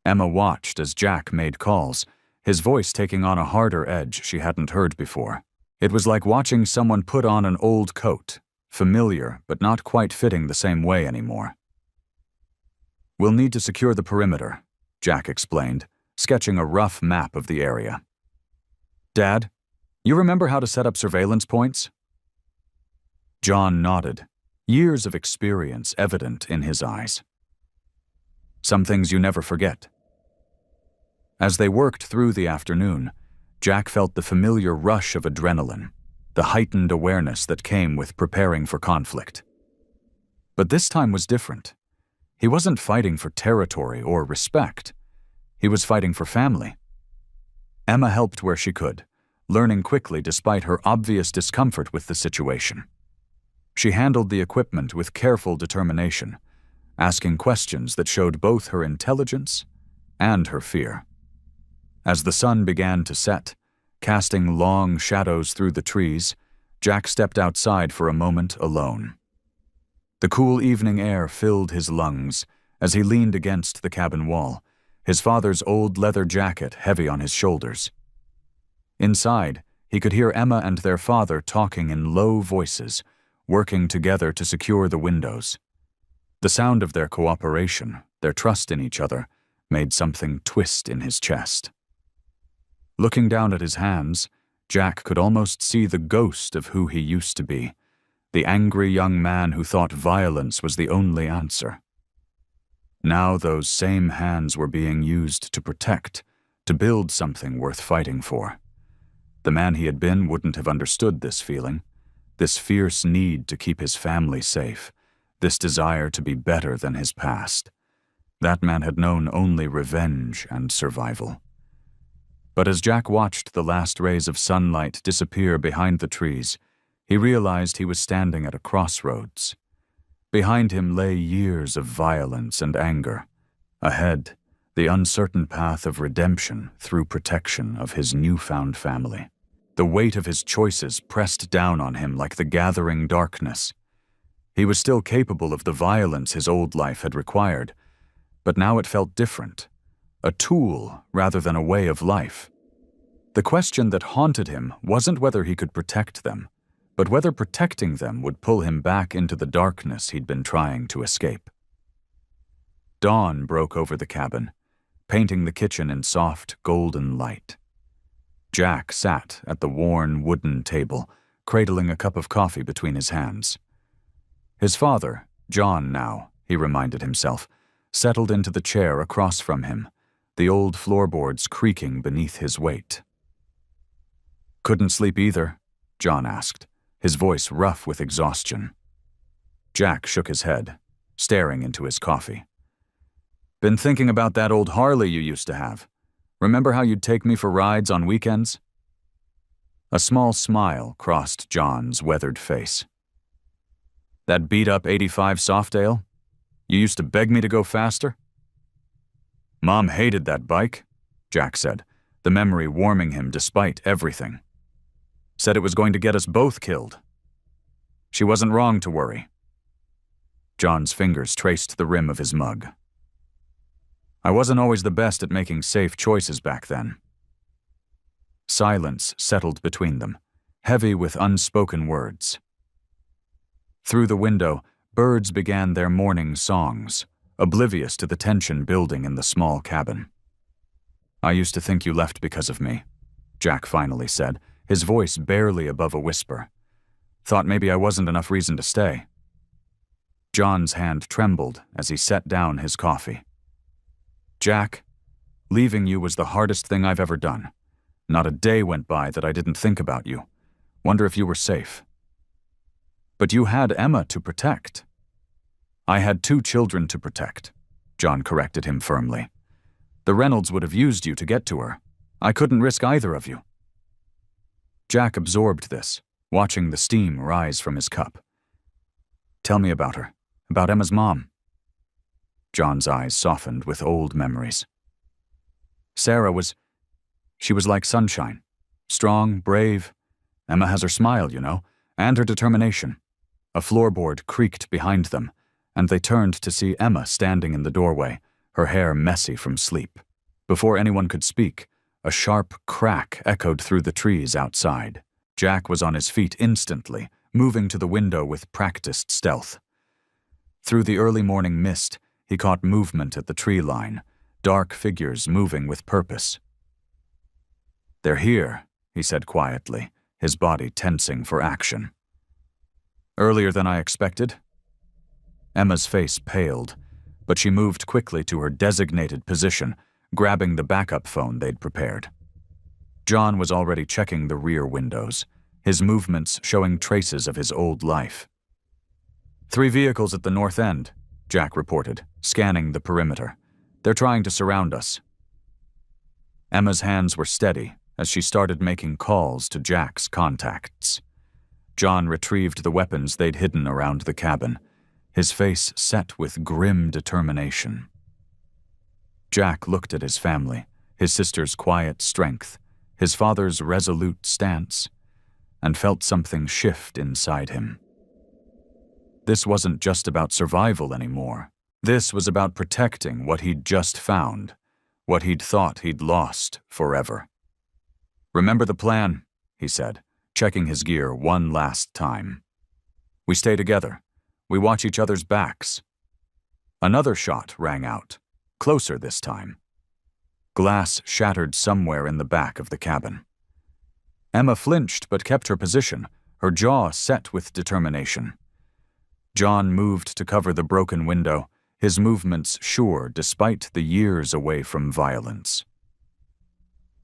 Emma watched as Jack made calls, his voice taking on a harder edge she hadn't heard before. It was like watching someone put on an old coat, familiar but not quite fitting the same way anymore. "We'll need to secure the perimeter," Jack explained, sketching a rough map of the area. "Dad, you remember how to set up surveillance points?" John nodded, years of experience evident in his eyes. "Some things you never forget." As they worked through the afternoon, Jack felt the familiar rush of adrenaline, the heightened awareness that came with preparing for conflict. But this time was different. He wasn't fighting for territory or respect. He was fighting for family. Emma helped where she could, learning quickly despite her obvious discomfort with the situation. She handled the equipment with careful determination, asking questions that showed both her intelligence and her fear. As the sun began to set, casting long shadows through the trees, Jack stepped outside for a moment alone. The cool evening air filled his lungs as he leaned against the cabin wall, his father's old leather jacket heavy on his shoulders. Inside, he could hear Emma and their father talking in low voices, working together to secure the windows. The sound of their cooperation, their trust in each other, made something twist in his chest. Looking down at his hands, Jack could almost see the ghost of who he used to be, the angry young man who thought violence was the only answer. Now those same hands were being used to protect, to build something worth fighting for. The man he had been wouldn't have understood this feeling, this fierce need to keep his family safe, this desire to be better than his past. That man had known only revenge and survival. But as Jack watched the last rays of sunlight disappear behind the trees, he realized he was standing at a crossroads. Behind him lay years of violence and anger. Ahead, the uncertain path of redemption through protection of his newfound family. The weight of his choices pressed down on him like the gathering darkness. He was still capable of the violence his old life had required, but now it felt different, a tool rather than a way of life. The question that haunted him wasn't whether he could protect them, but whether protecting them would pull him back into the darkness he'd been trying to escape. Dawn broke over the cabin, painting the kitchen in soft, golden light. Jack sat at the worn wooden table, cradling a cup of coffee between his hands. His father, John now, he reminded himself, settled into the chair across from him, the old floorboards creaking beneath his weight. "Couldn't sleep either?" John asked, his voice rough with exhaustion. Jack shook his head, staring into his coffee. "Been thinking about that old Harley you used to have. Remember how you'd take me for rides on weekends?" A small smile crossed John's weathered face. "That beat-up '85 Softail? You used to beg me to go faster?" "Mom hated that bike," Jack said, the memory warming him despite everything. "Said it was going to get us both killed. She wasn't wrong to worry." John's fingers traced the rim of his mug. "I wasn't always the best at making safe choices back then." Silence settled between them, heavy with unspoken words. Through the window, birds began their morning songs, oblivious to the tension building in the small cabin. "I used to think you left because of me," Jack finally said, his voice barely above a whisper. "Thought maybe I wasn't enough reason to stay." John's hand trembled as he set down his coffee. "Jack, leaving you was the hardest thing I've ever done. Not a day went by that I didn't think about you. Wonder if you were safe." "But you had Emma to protect." "I had 2 children to protect," John corrected him firmly. "The Reynolds would have used you to get to her. I couldn't risk either of you." Jack absorbed this, watching the steam rise from his cup. "Tell me about her, about Emma's mom." John's eyes softened with old memories. "Sarah she was like sunshine. Strong, brave. Emma has her smile, you know, and her determination." A floorboard creaked behind them, and they turned to see Emma standing in the doorway, her hair messy from sleep. Before anyone could speak, a sharp crack echoed through the trees outside. Jack was on his feet instantly, moving to the window with practiced stealth. Through the early morning mist, he caught movement at the tree line, dark figures moving with purpose. "They're here," he said quietly, his body tensing for action. "Earlier than I expected?" Emma's face paled, but she moved quickly to her designated position, grabbing the backup phone they'd prepared. John was already checking the rear windows, his movements showing traces of his old life. 3 vehicles at the north end," Jack reported, scanning the perimeter. "They're trying to surround us." Emma's hands were steady as she started making calls to Jack's contacts. John retrieved the weapons they'd hidden around the cabin, his face set with grim determination. Jack looked at his family, his sister's quiet strength, his father's resolute stance, and felt something shift inside him. This wasn't just about survival anymore. This was about protecting what he'd just found, what he'd thought he'd lost forever. "Remember the plan," he said, checking his gear one last time. "We stay together. We watch each other's backs." Another shot rang out, closer this time. Glass shattered somewhere in the back of the cabin. Emma flinched but kept her position, her jaw set with determination. John moved to cover the broken window, his movements sure despite the years away from violence.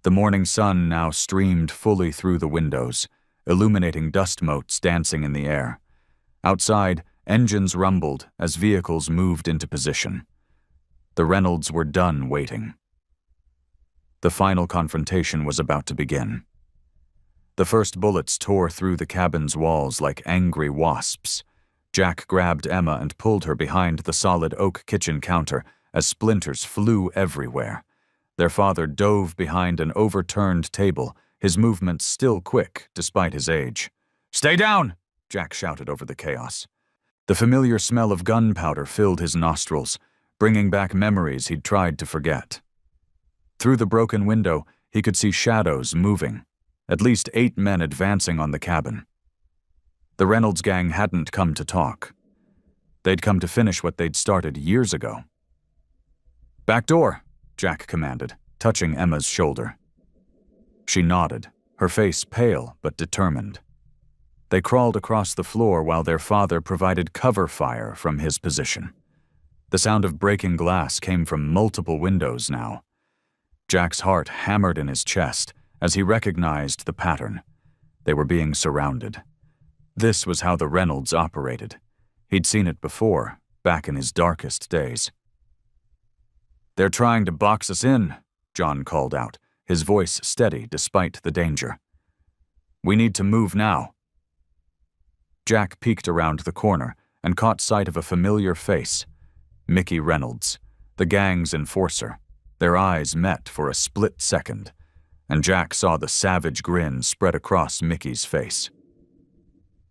The morning sun now streamed fully through the windows, illuminating dust motes dancing in the air. Outside, engines rumbled as vehicles moved into position. The Reynolds were done waiting. The final confrontation was about to begin. The first bullets tore through the cabin's walls like angry wasps. Jack grabbed Emma and pulled her behind the solid oak kitchen counter as splinters flew everywhere. Their father dove behind an overturned table, his movements still quick despite his age. "Stay down!" Jack shouted over the chaos. The familiar smell of gunpowder filled his nostrils, bringing back memories he'd tried to forget. Through the broken window, he could see shadows moving, at least 8 men advancing on the cabin. The Reynolds gang hadn't come to talk. They'd come to finish what they'd started years ago. "Back door," Jack commanded, touching Emma's shoulder. She nodded, her face pale but determined. They crawled across the floor while their father provided cover fire from his position. The sound of breaking glass came from multiple windows now. Jack's heart hammered in his chest as he recognized the pattern. They were being surrounded. This was how the Reynolds operated. He'd seen it before, back in his darkest days. "They're trying to box us in," John called out, his voice steady despite the danger. "We need to move now." Jack peeked around the corner and caught sight of a familiar face. Mickey Reynolds, the gang's enforcer. Their eyes met for a split second, and Jack saw the savage grin spread across Mickey's face.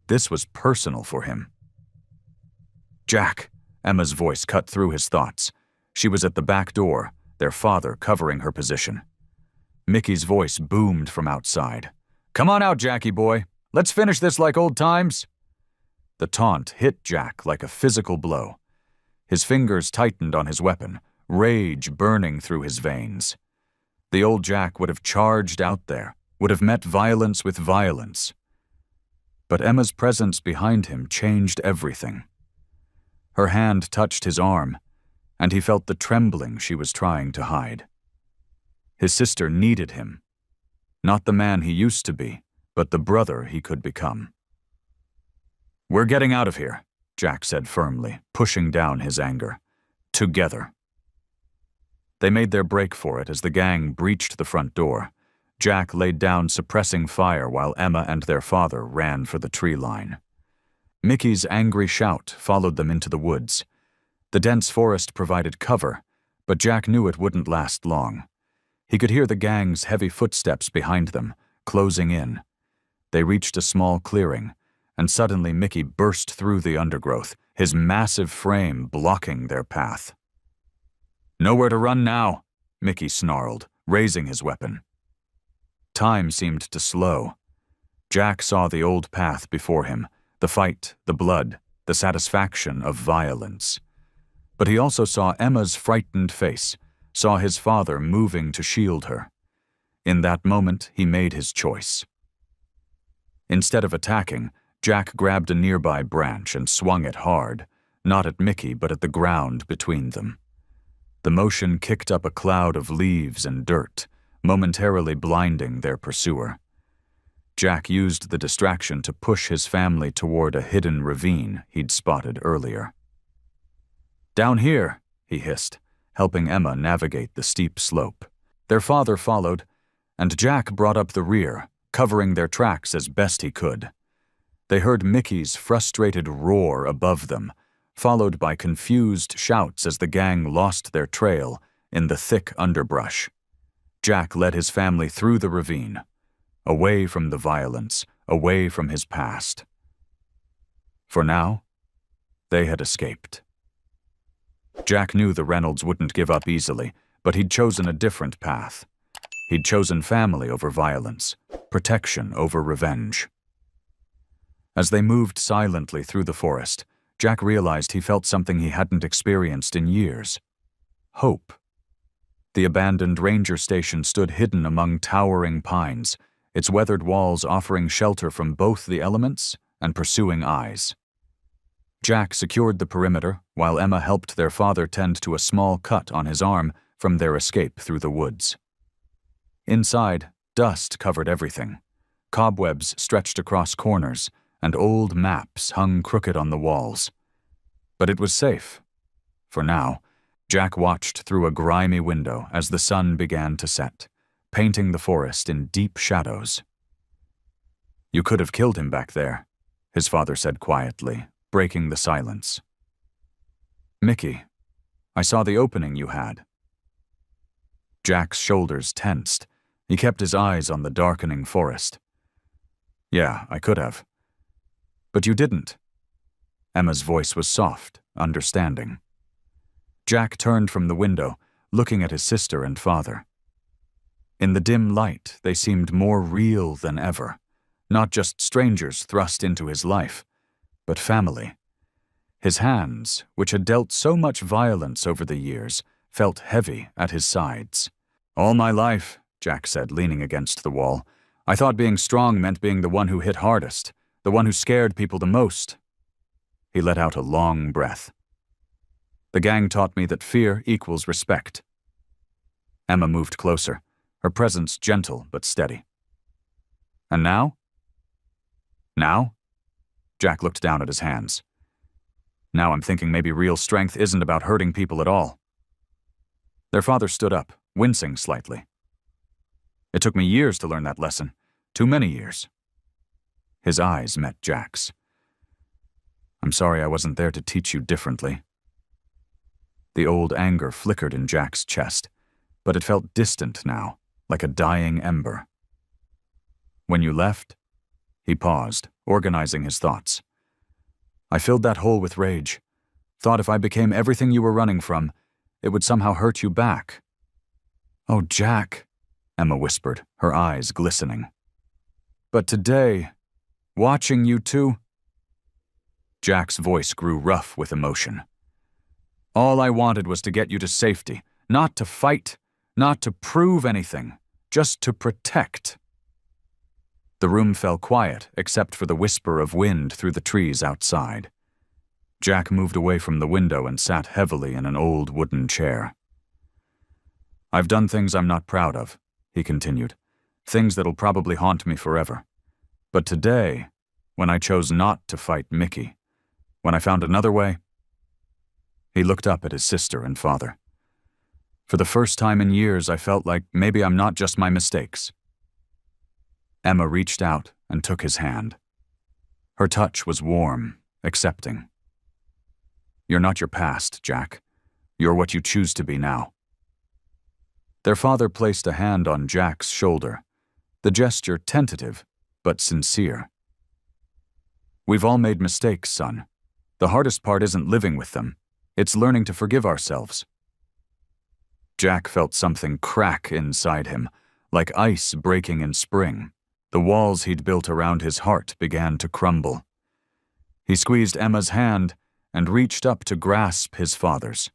This was personal for him. "Jack," Emma's voice cut through his thoughts. She was at the back door, their father covering her position. Mickey's voice boomed from outside. "Come on out, Jackie boy. Let's finish this like old times." The taunt hit Jack like a physical blow. His fingers tightened on his weapon, rage burning through his veins. The old Jack would have charged out there, would have met violence with violence. But Emma's presence behind him changed everything. Her hand touched his arm, and he felt the trembling she was trying to hide. His sister needed him. Not the man he used to be, but the brother he could become. "We're getting out of here," Jack said firmly, pushing down his anger. "Together." They made their break for it as the gang breached the front door. Jack laid down suppressing fire while Emma and their father ran for the tree line. Mickey's angry shout followed them into the woods. The dense forest provided cover, but Jack knew it wouldn't last long. He could hear the gang's heavy footsteps behind them, closing in. They reached a small clearing, and suddenly Mickey burst through the undergrowth, his massive frame blocking their path. "Nowhere to run now," Mickey snarled, raising his weapon. Time seemed to slow. Jack saw the old path before him, the fight, the blood, the satisfaction of violence. But he also saw Emma's frightened face, saw his father moving to shield her. In that moment, he made his choice. Instead of attacking, Jack grabbed a nearby branch and swung it hard, not at Mickey but at the ground between them. The motion kicked up a cloud of leaves and dirt, momentarily blinding their pursuer. Jack used the distraction to push his family toward a hidden ravine he'd spotted earlier. "Down here," he hissed, helping Emma navigate the steep slope. Their father followed, and Jack brought up the rear, covering their tracks as best he could. They heard Mickey's frustrated roar above them, followed by confused shouts as the gang lost their trail in the thick underbrush. Jack led his family through the ravine, away from the violence, away from his past. For now, they had escaped. Jack knew the Reynolds wouldn't give up easily, But he'd chosen a different path. He'd chosen family over violence, protection over revenge. As they moved silently through the forest, Jack realized he felt something he hadn't experienced in years. Hope. The abandoned ranger station stood hidden among towering pines, its weathered walls offering shelter from both the elements and pursuing eyes. Jack secured the perimeter, while Emma helped their father tend to a small cut on his arm from their escape through the woods. Inside, dust covered everything. Cobwebs stretched across corners, and old maps hung crooked on the walls. But it was safe. For now, Jack watched through a grimy window as the sun began to set, painting the forest in deep shadows. "You could have killed him back there," his father said quietly, breaking the silence. "Mickey, I saw the opening you had." Jack's shoulders tensed. He kept his eyes on the darkening forest. "Yeah, I could have. But you didn't." Emma's voice was soft, understanding. Jack turned from the window, looking at his sister and father. In the dim light, they seemed more real than ever, not just strangers thrust into his life, but family. His hands, which had dealt so much violence over the years, felt heavy at his sides. "All my life," Jack said, leaning against the wall, "I thought being strong meant being the one who hit hardest, the one who scared people the most." He let out a long breath. "The gang taught me that fear equals respect." Emma moved closer, her presence gentle but steady. "And now?" "Now?" Jack looked down at his hands. "Now I'm thinking maybe real strength isn't about hurting people at all." Their father stood up, wincing slightly. "It took me years to learn that lesson. Too many years." His eyes met Jack's. "I'm sorry I wasn't there to teach you differently." The old anger flickered in Jack's chest, but it felt distant now, like a dying ember. "When you left?" He paused, organizing his thoughts. "I filled that hole with rage. Thought if I became everything you were running from, it would somehow hurt you back." "Oh, Jack," Emma whispered, her eyes glistening. "But today, watching you two—" Jack's voice grew rough with emotion. "All I wanted was to get you to safety, not to fight, not to prove anything, just to protect." The room fell quiet except for the whisper of wind through the trees outside. Jack moved away from the window and sat heavily in an old wooden chair. "I've done things I'm not proud of," he continued, "things that'll probably haunt me forever. But today, when I chose not to fight Mickey, when I found another way—" He looked up at his sister and father. "For the first time in years, I felt like maybe I'm not just my mistakes." Emma reached out and took his hand. Her touch was warm, accepting. "You're not your past, Jack. You're what you choose to be now." Their father placed a hand on Jack's shoulder, the gesture tentative but sincere. "We've all made mistakes, son. The hardest part isn't living with them. It's learning to forgive ourselves." Jack felt something crack inside him, like ice breaking in spring. The walls he'd built around his heart began to crumble. He squeezed Emma's hand and reached up to grasp his father's.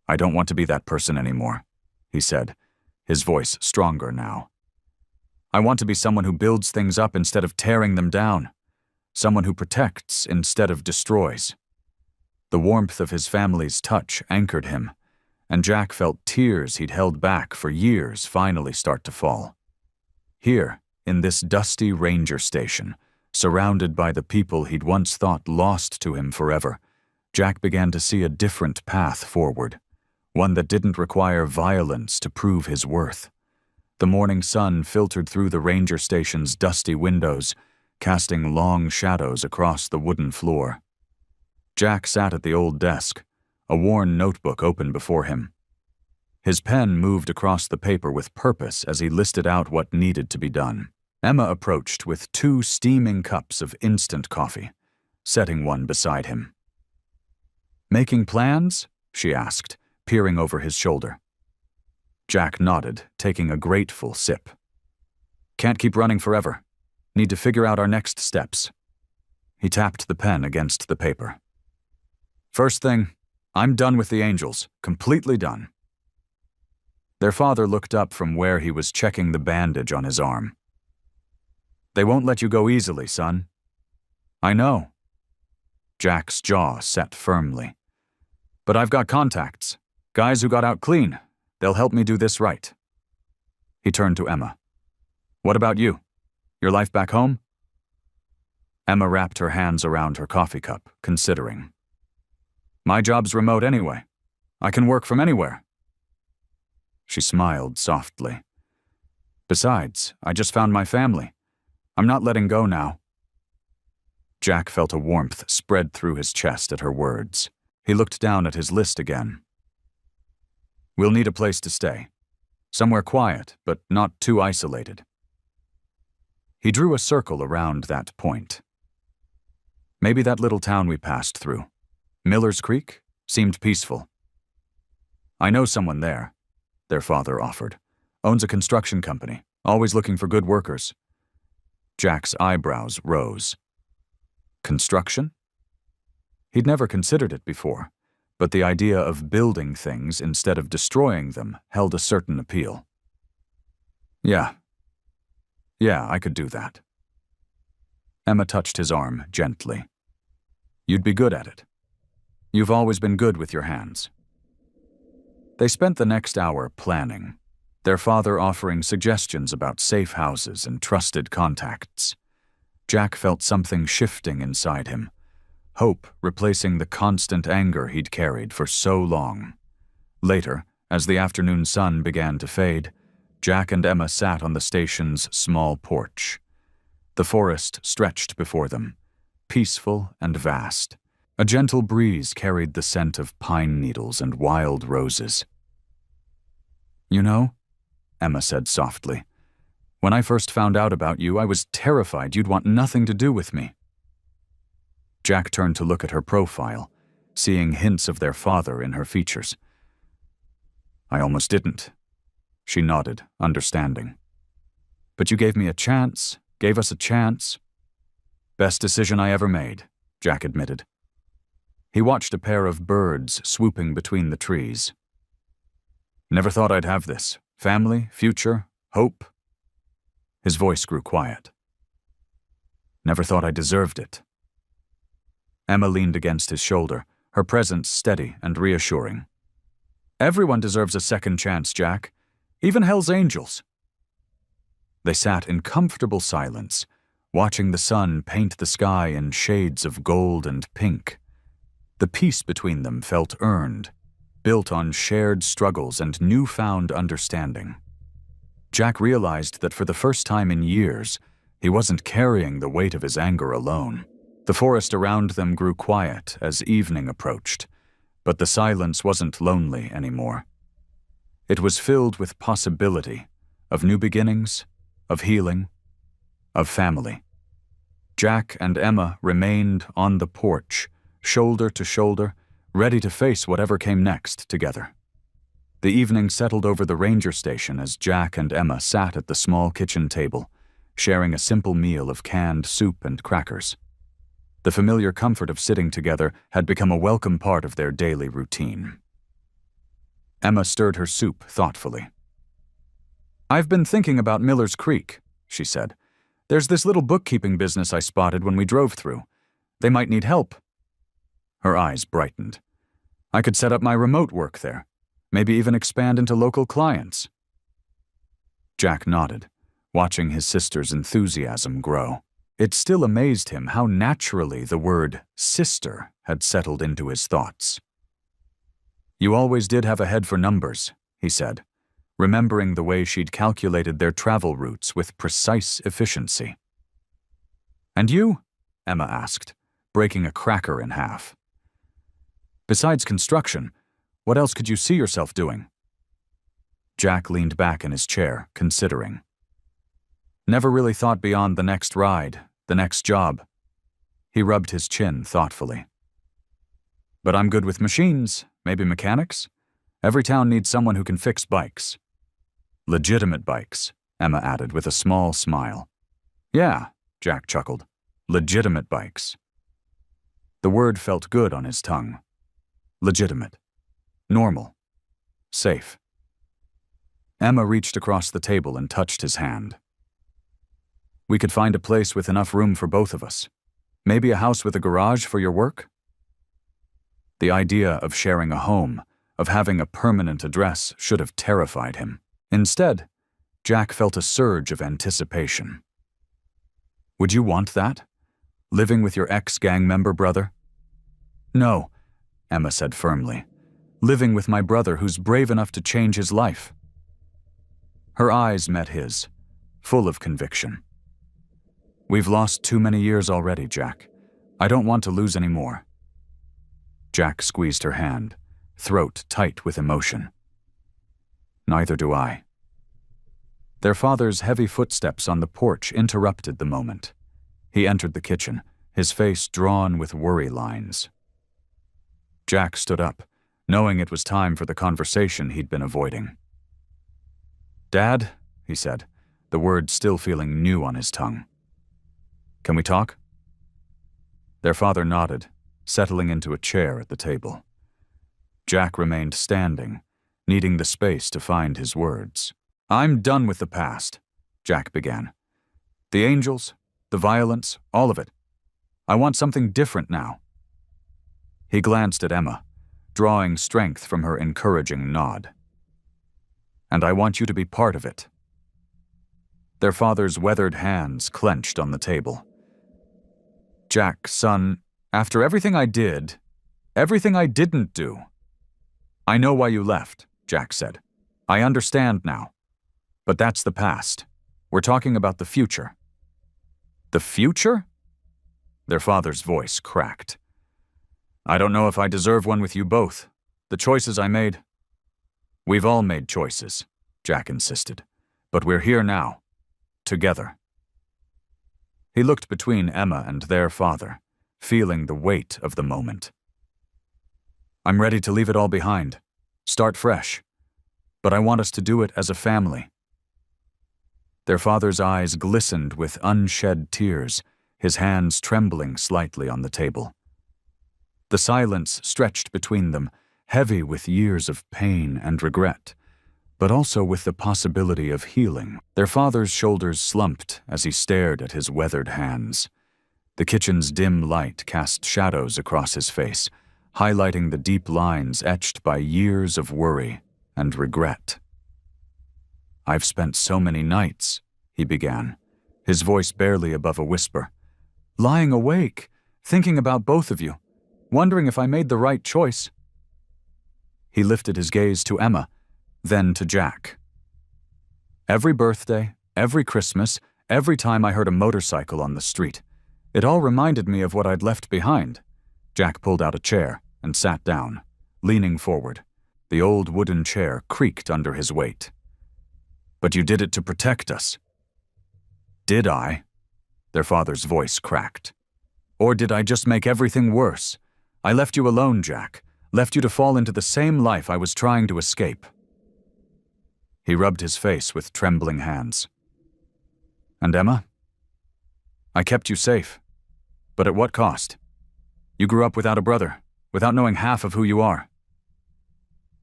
"I don't want to be that person anymore," he said, his voice stronger now. "I want to be someone who builds things up instead of tearing them down, someone who protects instead of destroys." The warmth of his family's touch anchored him, and Jack felt tears he'd held back for years finally start to fall. Here, in this dusty ranger station, surrounded by the people he'd once thought lost to him forever, Jack began to see a different path forward, one that didn't require violence to prove his worth. The morning sun filtered through the ranger station's dusty windows, casting long shadows across the wooden floor. Jack sat at the old desk, a worn notebook open before him. His pen moved across the paper with purpose as he listed out what needed to be done. Emma approached with 2 steaming cups of instant coffee, setting one beside him. "Making plans?" she asked, peering over his shoulder. Jack nodded, taking a grateful sip. Can't keep running forever. Need to figure out our next steps. He tapped the pen against the paper. First thing, I'm done with the Angels. Completely done. Their father looked up from where he was checking the bandage on his arm. They won't let you go easily, son. I know. Jack's jaw set firmly. But I've got contacts. Guys who got out clean. They'll help me do this right. He turned to Emma. What about you? Your life back home? Emma wrapped her hands around her coffee cup, considering. My job's remote anyway. I can work from anywhere. She smiled softly. Besides, I just found my family. I'm not letting go now. Jack felt a warmth spread through his chest at her words. He looked down at his list again. We'll need a place to stay. Somewhere quiet, but not too isolated. He drew a circle around that point. Maybe that little town we passed through. Miller's Creek seemed peaceful. I know someone there, their father offered. Owns a construction company, always looking for good workers. Jack's eyebrows rose. Construction? He'd never considered it before, but the idea of building things instead of destroying them held a certain appeal. Yeah, I could do that. Emma touched his arm gently. You'd be good at it. You've always been good with your hands. They spent the next hour planning, their father offering suggestions about safe houses and trusted contacts. Jack felt something shifting inside him, hope replacing the constant anger he'd carried for so long. Later, as the afternoon sun began to fade, Jack and Emma sat on the station's small porch. The forest stretched before them, peaceful and vast. A gentle breeze carried the scent of pine needles and wild roses. You know, Emma said softly, when I first found out about you, I was terrified you'd want nothing to do with me. Jack turned to look at her profile, seeing hints of their father in her features. I almost didn't. She nodded, understanding. But you gave me a chance, gave us a chance. Best decision I ever made, Jack admitted. He watched a pair of birds swooping between the trees. Never thought I'd have this. Family, future, hope. His voice grew quiet. Never thought I deserved it. Emma leaned against his shoulder, her presence steady and reassuring. Everyone deserves a second chance, Jack. Even Hell's Angels. They sat in comfortable silence, watching the sun paint the sky in shades of gold and pink. The peace between them felt earned, built on shared struggles and newfound understanding. Jack realized that for the first time in years, he wasn't carrying the weight of his anger alone. The forest around them grew quiet as evening approached, but the silence wasn't lonely anymore. It was filled with possibility, of new beginnings, of healing, of family. Jack and Emma remained on the porch, shoulder to shoulder, ready to face whatever came next together. The evening settled over the ranger station as Jack and Emma sat at the small kitchen table, sharing a simple meal of canned soup and crackers. The familiar comfort of sitting together had become a welcome part of their daily routine. Emma stirred her soup thoughtfully. I've been thinking about Miller's Creek, she said. There's this little bookkeeping business I spotted when we drove through. They might need help. Her eyes brightened. I could set up my remote work there, maybe even expand into local clients. Jack nodded, watching his sister's enthusiasm grow. It still amazed him how naturally the word sister had settled into his thoughts. You always did have a head for numbers, he said, remembering the way she'd calculated their travel routes with precise efficiency. And you? Emma asked, breaking a cracker in half. Besides construction, what else could you see yourself doing? Jack leaned back in his chair, considering. Never really thought beyond the next ride, the next job. He rubbed his chin thoughtfully. But I'm good with machines, maybe mechanics. Every town needs someone who can fix bikes. Legitimate bikes, Emma added with a small smile. Yeah, Jack chuckled. Legitimate bikes. The word felt good on his tongue. Legitimate. Normal. Safe. Emma reached across the table and touched his hand. We could find a place with enough room for both of us. Maybe a house with a garage for your work? The idea of sharing a home, of having a permanent address, should have terrified him. Instead, Jack felt a surge of anticipation. Would you want that? Living with your ex-gang member brother? No, Emma said firmly. Living with my brother who's brave enough to change his life. Her eyes met his, full of conviction. We've lost too many years already, Jack. I don't want to lose any more. Jack squeezed her hand, throat tight with emotion. Neither do I. Their father's heavy footsteps on the porch interrupted the moment. He entered the kitchen, his face drawn with worry lines. Jack stood up, knowing it was time for the conversation he'd been avoiding. Dad, he said, the word still feeling new on his tongue. Can we talk? Their father nodded, settling into a chair at the table. Jack remained standing, needing the space to find his words. I'm done with the past, Jack began. The angels, the violence, all of it. I want something different now. He glanced at Emma, drawing strength from her encouraging nod. And I want you to be part of it. Their father's weathered hands clenched on the table. Jack, son, after everything I did, everything I didn't do. I know why you left, Jack said. I understand now. But that's the past. We're talking about the future. The future? Their father's voice cracked. I don't know if I deserve one with you both. The choices I made. We've all made choices, Jack insisted. But we're here now. Together. He looked between Emma and their father, feeling the weight of the moment. I'm ready to leave it all behind. Start fresh. But I want us to do it as a family. Their father's eyes glistened with unshed tears, his hands trembling slightly on the table. The silence stretched between them, heavy with years of pain and regret, but also with the possibility of healing. Their father's shoulders slumped as he stared at his weathered hands. The kitchen's dim light cast shadows across his face, highlighting the deep lines etched by years of worry and regret. I've spent so many nights, he began, his voice barely above a whisper, lying awake, thinking about both of you, wondering if I made the right choice. He lifted his gaze to Emma, then to Jack. Every birthday, every Christmas, every time I heard a motorcycle on the street, it all reminded me of what I'd left behind. Jack pulled out a chair and sat down, leaning forward. The old wooden chair creaked under his weight. But you did it to protect us. Did I? Their father's voice cracked. Or did I just make everything worse? I left you alone, Jack. Left you to fall into the same life I was trying to escape. He rubbed his face with trembling hands. And Emma? I kept you safe. But at what cost? You grew up without a brother, without knowing half of who you are.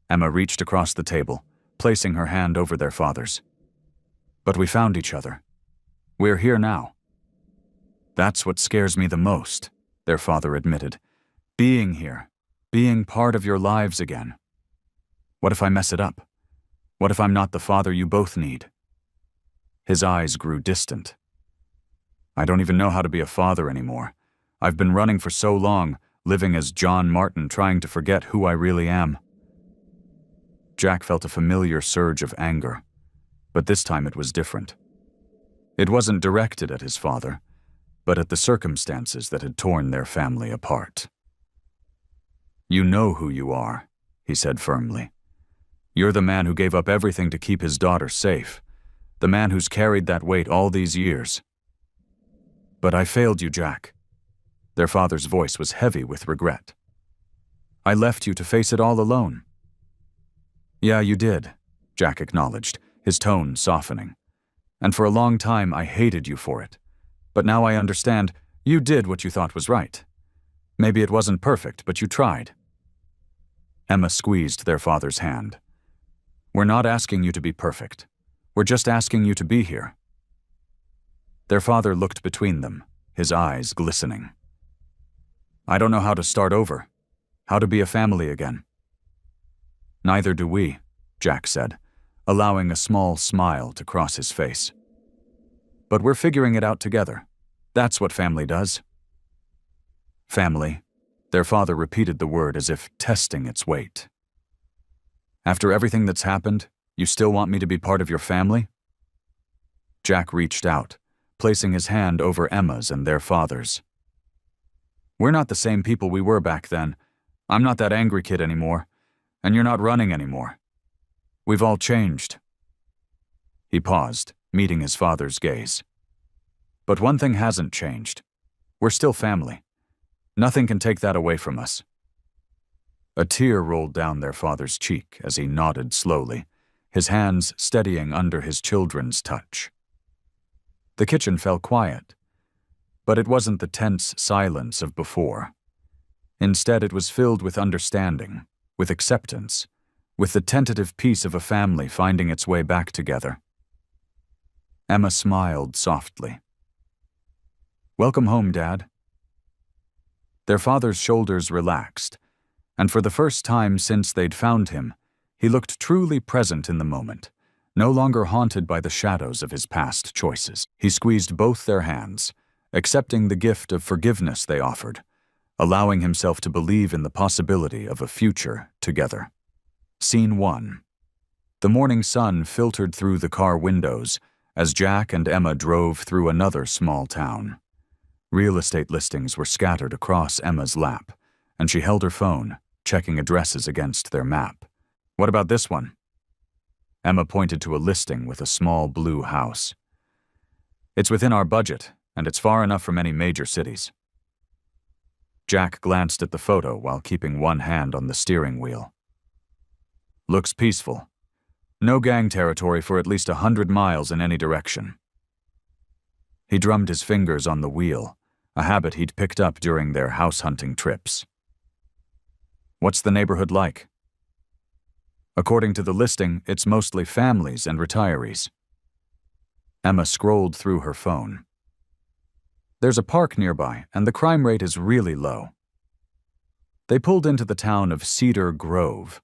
Emma reached across the table, placing her hand over their father's. But we found each other. We're here now. That's what scares me the most, their father admitted. Being here, being part of your lives again. What if I mess it up? What if I'm not the father you both need? His eyes grew distant. I don't even know how to be a father anymore. I've been running for so long, living as John Martin, trying to forget who I really am. Jack felt a familiar surge of anger, but this time it was different. It wasn't directed at his father, but at the circumstances that had torn their family apart. You know who you are, he said firmly. You're the man who gave up everything to keep his daughter safe, the man who's carried that weight all these years. But I failed you, Jack. Their father's voice was heavy with regret. I left you to face it all alone. Yeah, you did, Jack acknowledged, his tone softening. "And for a long time I hated you for it. But now I understand you did what you thought was right. Maybe it wasn't perfect, but you tried." Emma squeezed their father's hand. "We're not asking you to be perfect. We're just asking you to be here." Their father looked between them, his eyes glistening. "I don't know how to start over, how to be a family again." "Neither do we," Jack said, allowing a small smile to cross his face. "But we're figuring it out together. That's what family does." "Family." Their father repeated the word as if testing its weight. "After everything that's happened, you still want me to be part of your family?" Jack reached out, placing his hand over Emma's and their father's. "We're not the same people we were back then. I'm not that angry kid anymore, and you're not running anymore. We've all changed." He paused, meeting his father's gaze. "But one thing hasn't changed. We're still family. Nothing can take that away from us." A tear rolled down their father's cheek as he nodded slowly, his hands steadying under his children's touch. The kitchen fell quiet, but it wasn't the tense silence of before. Instead, it was filled with understanding, with acceptance, with the tentative peace of a family finding its way back together. Emma smiled softly. "Welcome home, Dad." Their father's shoulders relaxed, and for the first time since they'd found him, he looked truly present in the moment, no longer haunted by the shadows of his past choices. He squeezed both their hands, accepting the gift of forgiveness they offered, allowing himself to believe in the possibility of a future together. Scene 1. The morning sun filtered through the car windows as Jack and Emma drove through another small town. Real estate listings were scattered across Emma's lap, and she held her phone, checking addresses against their map. "What about this one?" Emma pointed to a listing with a small blue house. "It's within our budget, and it's far enough from any major cities." Jack glanced at the photo while keeping one hand on the steering wheel. "Looks peaceful. No gang territory for at least 100 miles in any direction." He drummed his fingers on the wheel, a habit he'd picked up during their house-hunting trips. "What's the neighborhood like?" "According to the listing, it's mostly families and retirees." Emma scrolled through her phone. "There's a park nearby, and the crime rate is really low." They pulled into the town of Cedar Grove,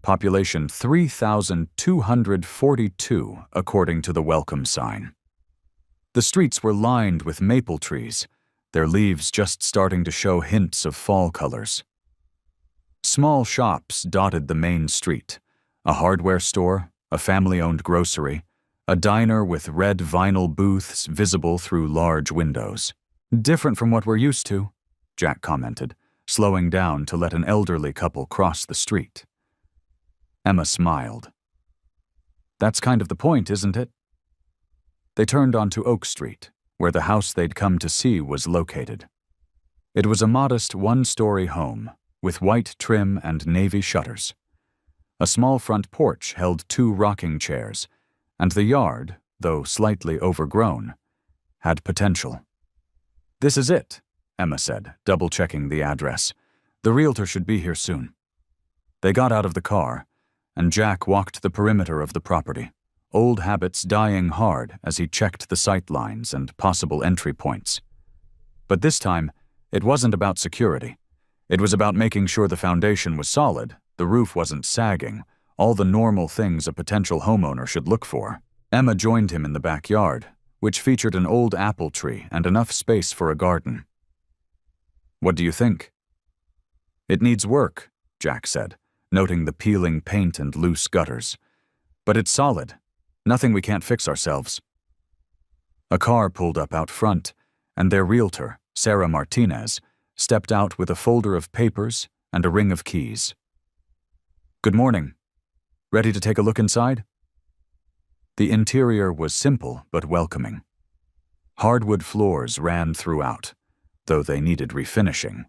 population 3,242 according to the welcome sign. The streets were lined with maple trees, their leaves just starting to show hints of fall colors. Small shops dotted the main street, a hardware store, a family-owned grocery, a diner with red vinyl booths visible through large windows. "Different from what we're used to," Jack commented, slowing down to let an elderly couple cross the street. Emma smiled. "That's kind of the point, isn't it?" They turned onto Oak Street, where the house they'd come to see was located. It was a modest one-story home, with white trim and navy shutters. A small front porch held 2 rocking chairs, and the yard, though slightly overgrown, had potential. "This is it," Emma said, double-checking the address. "The realtor should be here soon." They got out of the car, and Jack walked the perimeter of the property, old habits dying hard as he checked the sight lines and possible entry points. But this time, it wasn't about security. It was about making sure the foundation was solid, the roof wasn't sagging, all the normal things a potential homeowner should look for. Emma joined him in the backyard, which featured an old apple tree and enough space for a garden. "What do you think?" "It needs work," Jack said, noting the peeling paint and loose gutters. "But it's solid. Nothing we can't fix ourselves." A car pulled up out front, and their realtor, Sarah Martinez, stepped out with a folder of papers and a ring of keys. "Good morning. Ready to take a look inside?" The interior was simple but welcoming. Hardwood floors ran throughout, though they needed refinishing.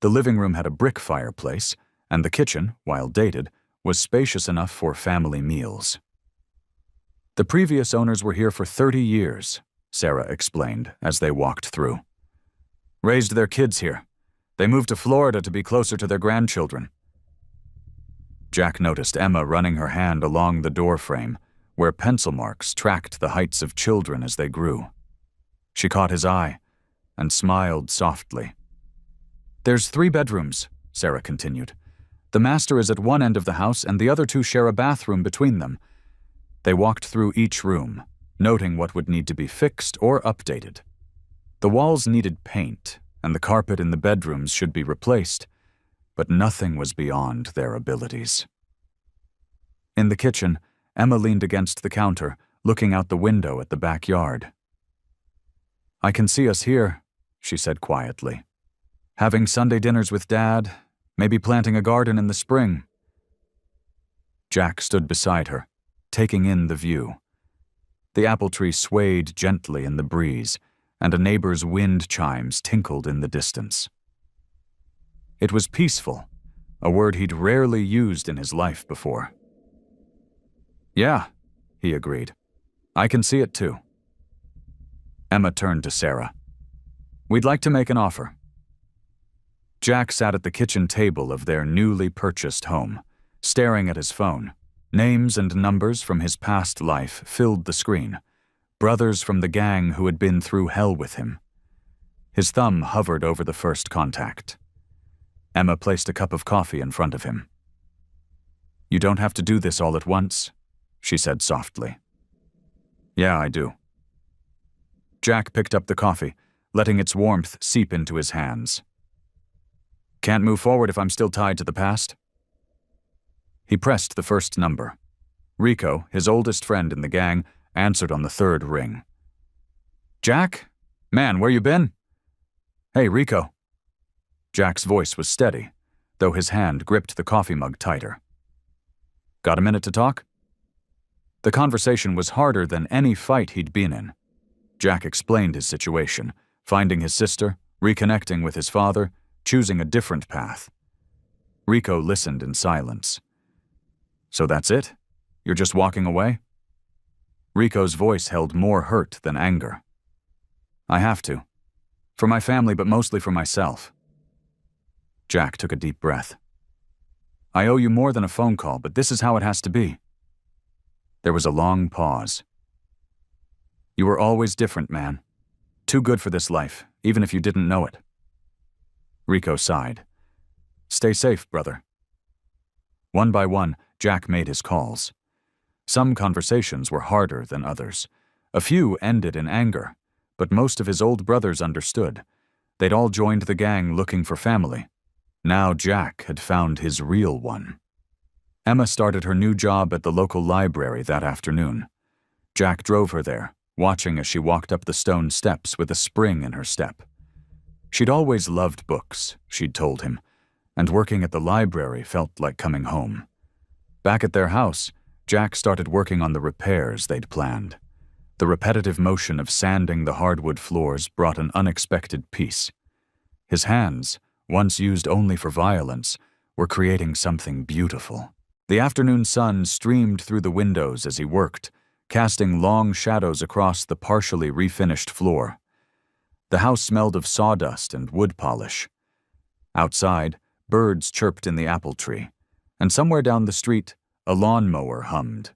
The living room had a brick fireplace, and the kitchen, while dated, was spacious enough for family meals. The previous owners were here for 30 years, Sarah explained as they walked through. Raised their kids here. They moved to Florida to be closer to their grandchildren. Jack noticed Emma running her hand along the door frame, where pencil marks tracked the heights of children as they grew. She caught his eye and smiled softly. There's 3 bedrooms, Sarah continued. The master is at one end of the house and the other 2 share a bathroom between them. They walked through each room, noting what would need to be fixed or updated. The walls needed paint, and the carpet in the bedrooms should be replaced, but nothing was beyond their abilities. In the kitchen, Emma leaned against the counter, looking out the window at the backyard. I can see us here, she said quietly. Having Sunday dinners with Dad, maybe planting a garden in the spring. Jack stood beside her, taking in the view. The apple tree swayed gently in the breeze, and a neighbor's wind chimes tinkled in the distance. It was peaceful, a word he'd rarely used in his life before. Yeah, he agreed. I can see it too. Emma turned to Sarah. We'd like to make an offer. Jack sat at the kitchen table of their newly purchased home, staring at his phone. Names and numbers from his past life filled the screen, brothers from the gang who had been through hell with him. His thumb hovered over the first contact. Emma placed a cup of coffee in front of him. You don't have to do this all at once, she said softly. Yeah, I do. Jack picked up the coffee, letting its warmth seep into his hands. Can't move forward if I'm still tied to the past? He pressed the first number. Rico, his oldest friend in the gang, answered on the third ring. Jack? Man, where you been? Hey, Rico. Jack's voice was steady, though his hand gripped the coffee mug tighter. Got a minute to talk? The conversation was harder than any fight he'd been in. Jack explained his situation, finding his sister, reconnecting with his father, choosing a different path. Rico listened in silence. So that's it? You're just walking away? Rico's voice held more hurt than anger. I have to. For my family, but mostly for myself. Jack took a deep breath. I owe you more than a phone call, but this is how it has to be. There was a long pause. You were always different, man. Too good for this life, even if you didn't know it. Rico sighed. Stay safe, brother. One by one, Jack made his calls. Some conversations were harder than others. A few ended in anger, but most of his old brothers understood. They'd all joined the gang looking for family. Now Jack had found his real one. Emma started her new job at the local library that afternoon. Jack drove her there, watching as she walked up the stone steps with a spring in her step. She'd always loved books, she'd told him, and working at the library felt like coming home. Back at their house, Jack started working on the repairs they'd planned. The repetitive motion of sanding the hardwood floors brought an unexpected peace. His hands, once used only for violence, were creating something beautiful. The afternoon sun streamed through the windows as he worked, casting long shadows across the partially refinished floor. The house smelled of sawdust and wood polish. Outside, birds chirped in the apple tree, and somewhere down the street, a lawnmower hummed.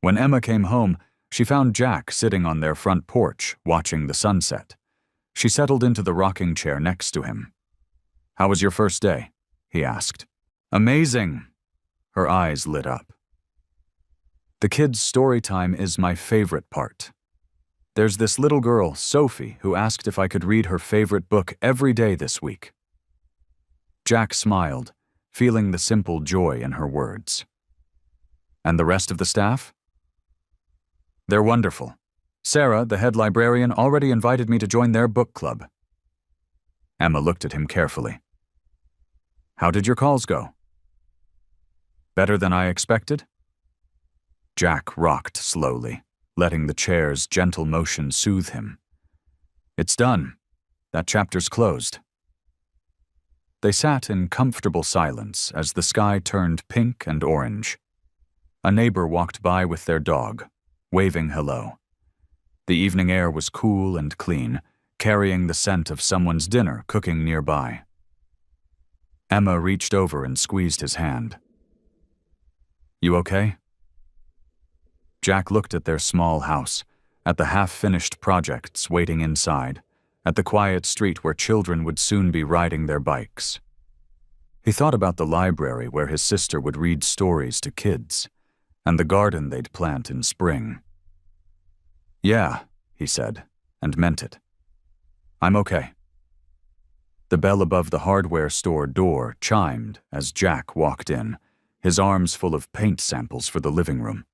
When Emma came home, she found Jack sitting on their front porch, watching the sunset. She settled into the rocking chair next to him. How was your first day? He asked. Amazing. Her eyes lit up. The kids' story time is my favorite part. There's this little girl, Sophie, who asked if I could read her favorite book every day this week. Jack smiled, feeling the simple joy in her words. And the rest of the staff? They're wonderful. Sarah, the head librarian, already invited me to join their book club. Emma looked at him carefully. How did your calls go? Better than I expected? Jack rocked slowly, letting the chair's gentle motion soothe him. It's done. That chapter's closed. They sat in comfortable silence as the sky turned pink and orange. A neighbor walked by with their dog, waving hello. The evening air was cool and clean, carrying the scent of someone's dinner cooking nearby. Emma reached over and squeezed his hand. "You okay?" Jack looked at their small house, at the half-finished projects waiting inside, at the quiet street where children would soon be riding their bikes. He thought about the library where his sister would read stories to kids, and the garden they'd plant in spring. "Yeah," he said, and meant it. "I'm okay." The bell above the hardware store door chimed as Jack walked in, his arms full of paint samples for the living room.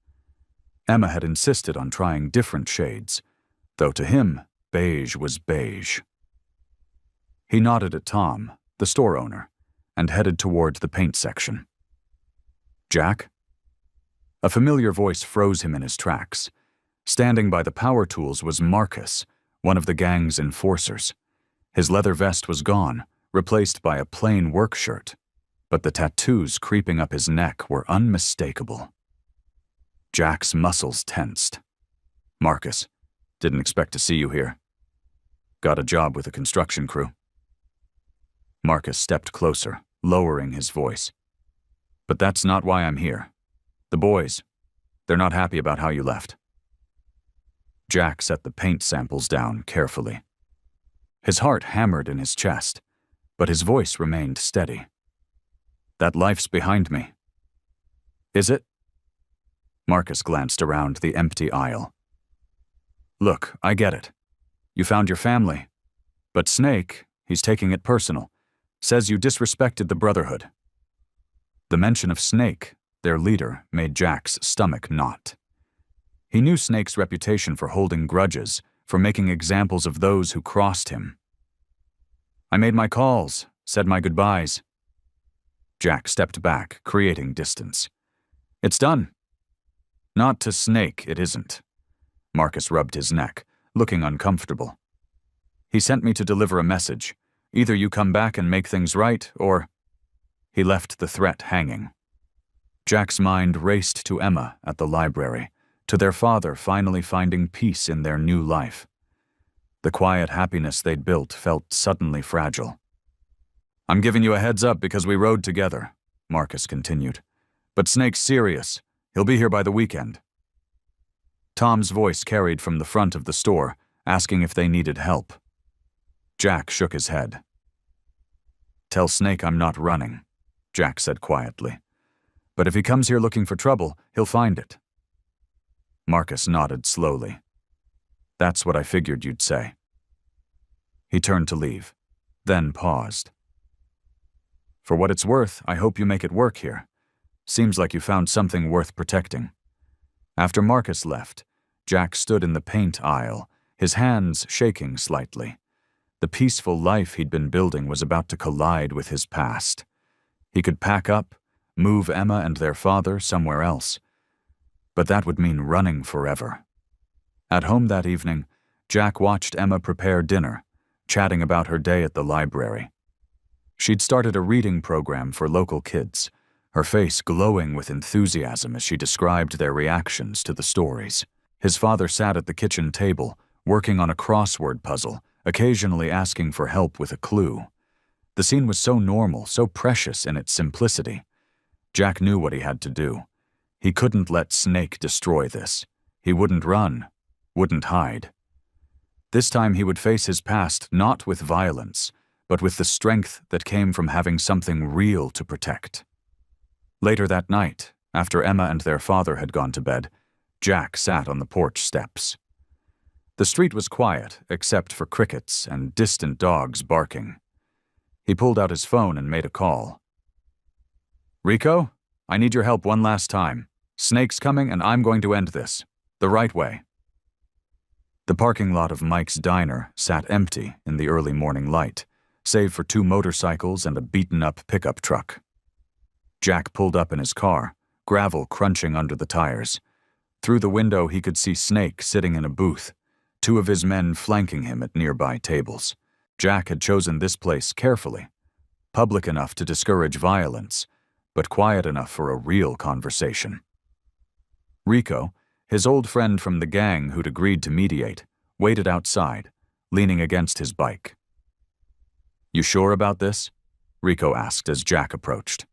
Emma had insisted on trying different shades, though to him, beige was beige. He nodded at Tom, the store owner, and headed toward the paint section. "Jack?" A familiar voice froze him in his tracks. Standing by the power tools was Marcus, one of the gang's enforcers. His leather vest was gone, replaced by a plain work shirt, but the tattoos creeping up his neck were unmistakable. Jack's muscles tensed. "Marcus, didn't expect to see you here. Got a job with a construction crew." Marcus stepped closer, lowering his voice. "But that's not why I'm here. The boys, they're not happy about how you left." Jack set the paint samples down carefully. His heart hammered in his chest, but his voice remained steady. "That life's behind me." "Is it?" Marcus glanced around the empty aisle. "Look, I get it. You found your family. But Snake, he's taking it personal, says you disrespected the Brotherhood." The mention of Snake, their leader, made Jack's stomach knot. He knew Snake's reputation for holding grudges, for making examples of those who crossed him. "I made my calls, said my goodbyes." Jack stepped back, creating distance. "It's done." "Not to Snake, it isn't." Marcus rubbed his neck, looking uncomfortable. "He sent me to deliver a message. Either you come back and make things right, or—" He left the threat hanging. Jack's mind raced to Emma at the library, to their father finally finding peace in their new life. The quiet happiness they'd built felt suddenly fragile. "I'm giving you a heads up because we rode together," Marcus continued. "But Snake's serious. He'll be here by the weekend." Tom's voice carried from the front of the store, asking if they needed help. Jack shook his head. "Tell Snake I'm not running," Jack said quietly. "But if he comes here looking for trouble, he'll find it." Marcus nodded slowly. "That's what I figured you'd say." He turned to leave, then paused. "For what it's worth, I hope you make it work here. Seems like you found something worth protecting." After Marcus left, Jack stood in the paint aisle, his hands shaking slightly. The peaceful life he'd been building was about to collide with his past. He could pack up, move Emma and their father somewhere else. But that would mean running forever. At home that evening, Jack watched Emma prepare dinner, chatting about her day at the library. She'd started a reading program for local kids, her face glowing with enthusiasm as she described their reactions to the stories. His father sat at the kitchen table, working on a crossword puzzle, occasionally asking for help with a clue. The scene was so normal, so precious in its simplicity. Jack knew what he had to do. He couldn't let Snake destroy this. He wouldn't run, wouldn't hide. This time he would face his past not with violence, but with the strength that came from having something real to protect. Later that night, after Emma and their father had gone to bed, Jack sat on the porch steps. The street was quiet, except for crickets and distant dogs barking. He pulled out his phone and made a call. "Rico, I need your help one last time. Snake's coming and I'm going to end this. The right way." The parking lot of Mike's Diner sat empty in the early morning light, save for 2 motorcycles and a beaten-up pickup truck. Jack pulled up in his car, gravel crunching under the tires. Through the window he could see Snake sitting in a booth, 2 of his men flanking him at nearby tables. Jack had chosen this place carefully, public enough to discourage violence, but quiet enough for a real conversation. Rico, His old friend from the gang who'd agreed to mediate waited outside, leaning against his bike. "You sure about this?" Rico asked as Jack approached.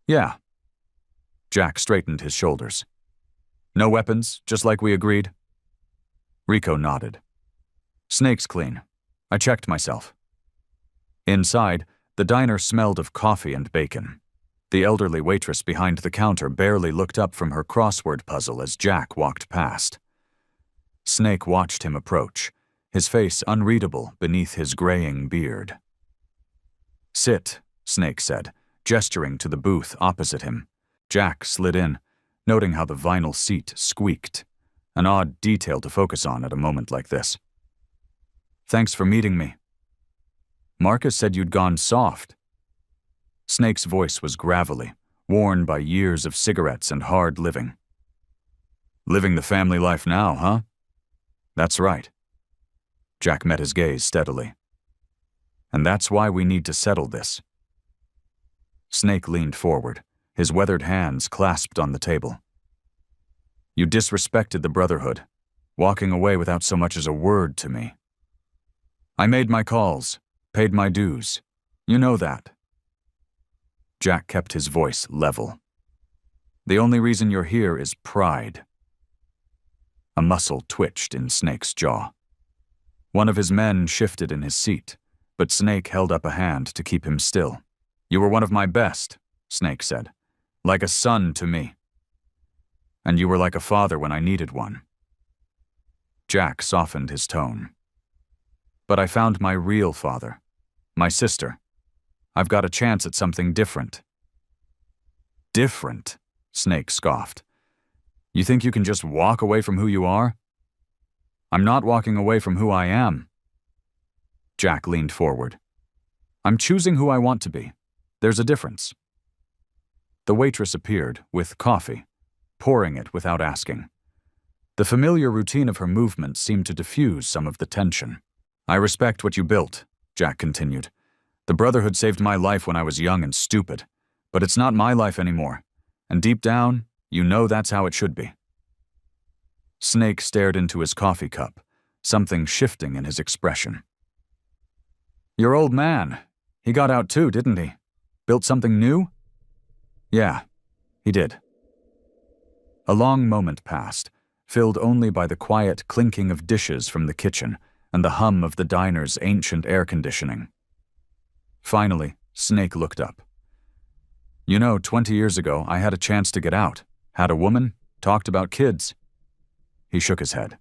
"Yeah." Jack straightened his shoulders. "No weapons, just like we agreed?" Rico nodded. "Snake's clean. I checked myself." Inside, the diner smelled of coffee and bacon. The elderly waitress behind the counter barely looked up from her crossword puzzle as Jack walked past. Snake watched him approach, his face unreadable beneath his graying beard. "Sit," Snake said, gesturing to the booth opposite him. Jack slid in, noting how the vinyl seat squeaked, an odd detail to focus on at a moment like this. "Thanks for meeting me." "Marcus said you'd gone soft." Snake's voice was gravelly, worn by years of cigarettes and hard living. "Living the family life now, huh?" "That's right." Jack met his gaze steadily. "And that's why we need to settle this." Snake leaned forward, his weathered hands clasped on the table. "You disrespected the Brotherhood, walking away without so much as a word to me. I made my calls, paid my dues. You know that." Jack kept his voice level. "The only reason you're here is pride." A muscle twitched in Snake's jaw. One of his men shifted in his seat, but Snake held up a hand to keep him still. "You were one of my best," Snake said, "like a son to me. And you were like a father when I needed one." Jack softened his tone. "But I found my real father, my sister. I've got a chance at something different." "Different?" Snake scoffed. "You think you can just walk away from who you are?" "I'm not walking away from who I am." Jack leaned forward. "I'm choosing who I want to be. There's a difference." The waitress appeared, with coffee, pouring it without asking. The familiar routine of her movements seemed to diffuse some of the tension. "I respect what you built," Jack continued. "The Brotherhood saved my life when I was young and stupid, but it's not my life anymore, and deep down, you know that's how it should be." Snake stared into his coffee cup, something shifting in his expression. "Your old man, he got out too, didn't he? Built something new?" "Yeah, he did." A long moment passed, filled only by the quiet clinking of dishes from the kitchen and the hum of the diner's ancient air conditioning. Finally, Snake looked up. "You know, 20 years ago, I had a chance to get out, had a woman, talked about kids." He shook his head.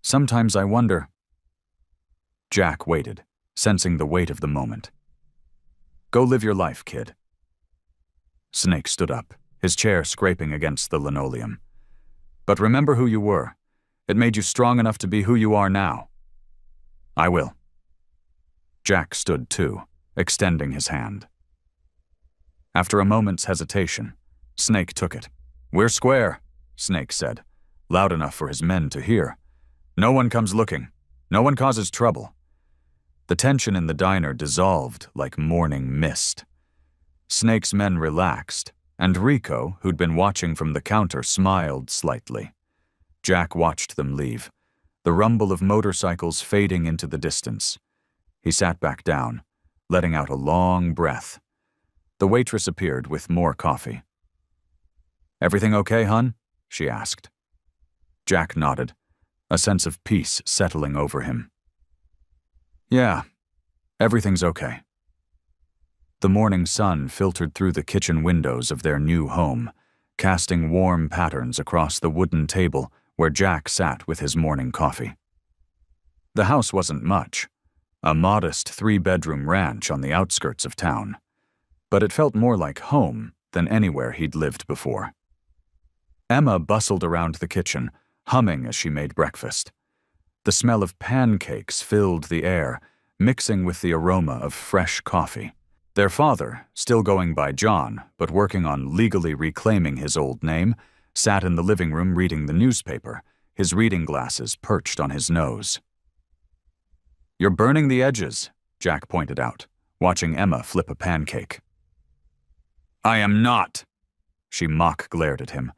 "Sometimes I wonder." Jack waited, sensing the weight of the moment. "Go live your life, kid." Snake stood up, his chair scraping against the linoleum. "But remember who you were. It made you strong enough to be who you are now." "I will." Jack stood too, extending his hand. After a moment's hesitation, Snake took it. "We're square," Snake said, loud enough for his men to hear. "No one comes looking. No one causes trouble." The tension in the diner dissolved like morning mist. Snake's men relaxed, and Rico, who'd been watching from the counter, smiled slightly. Jack watched them leave, the rumble of motorcycles fading into the distance. He sat back down, letting out a long breath. The waitress appeared with more coffee. "Everything okay, hun?" she asked. Jack nodded, a sense of peace settling over him. "Yeah, everything's okay." The morning sun filtered through the kitchen windows of their new home, casting warm patterns across the wooden table where Jack sat with his morning coffee. The house wasn't much, a modest 3-bedroom ranch on the outskirts of town, but it felt more like home than anywhere he'd lived before. Emma bustled around the kitchen, humming as she made breakfast. The smell of pancakes filled the air, mixing with the aroma of fresh coffee. Their father, still going by John, but working on legally reclaiming his old name, sat in the living room reading the newspaper, his reading glasses perched on his nose. "You're burning the edges," Jack pointed out, watching Emma flip a pancake. "I am not," she mock glared at him,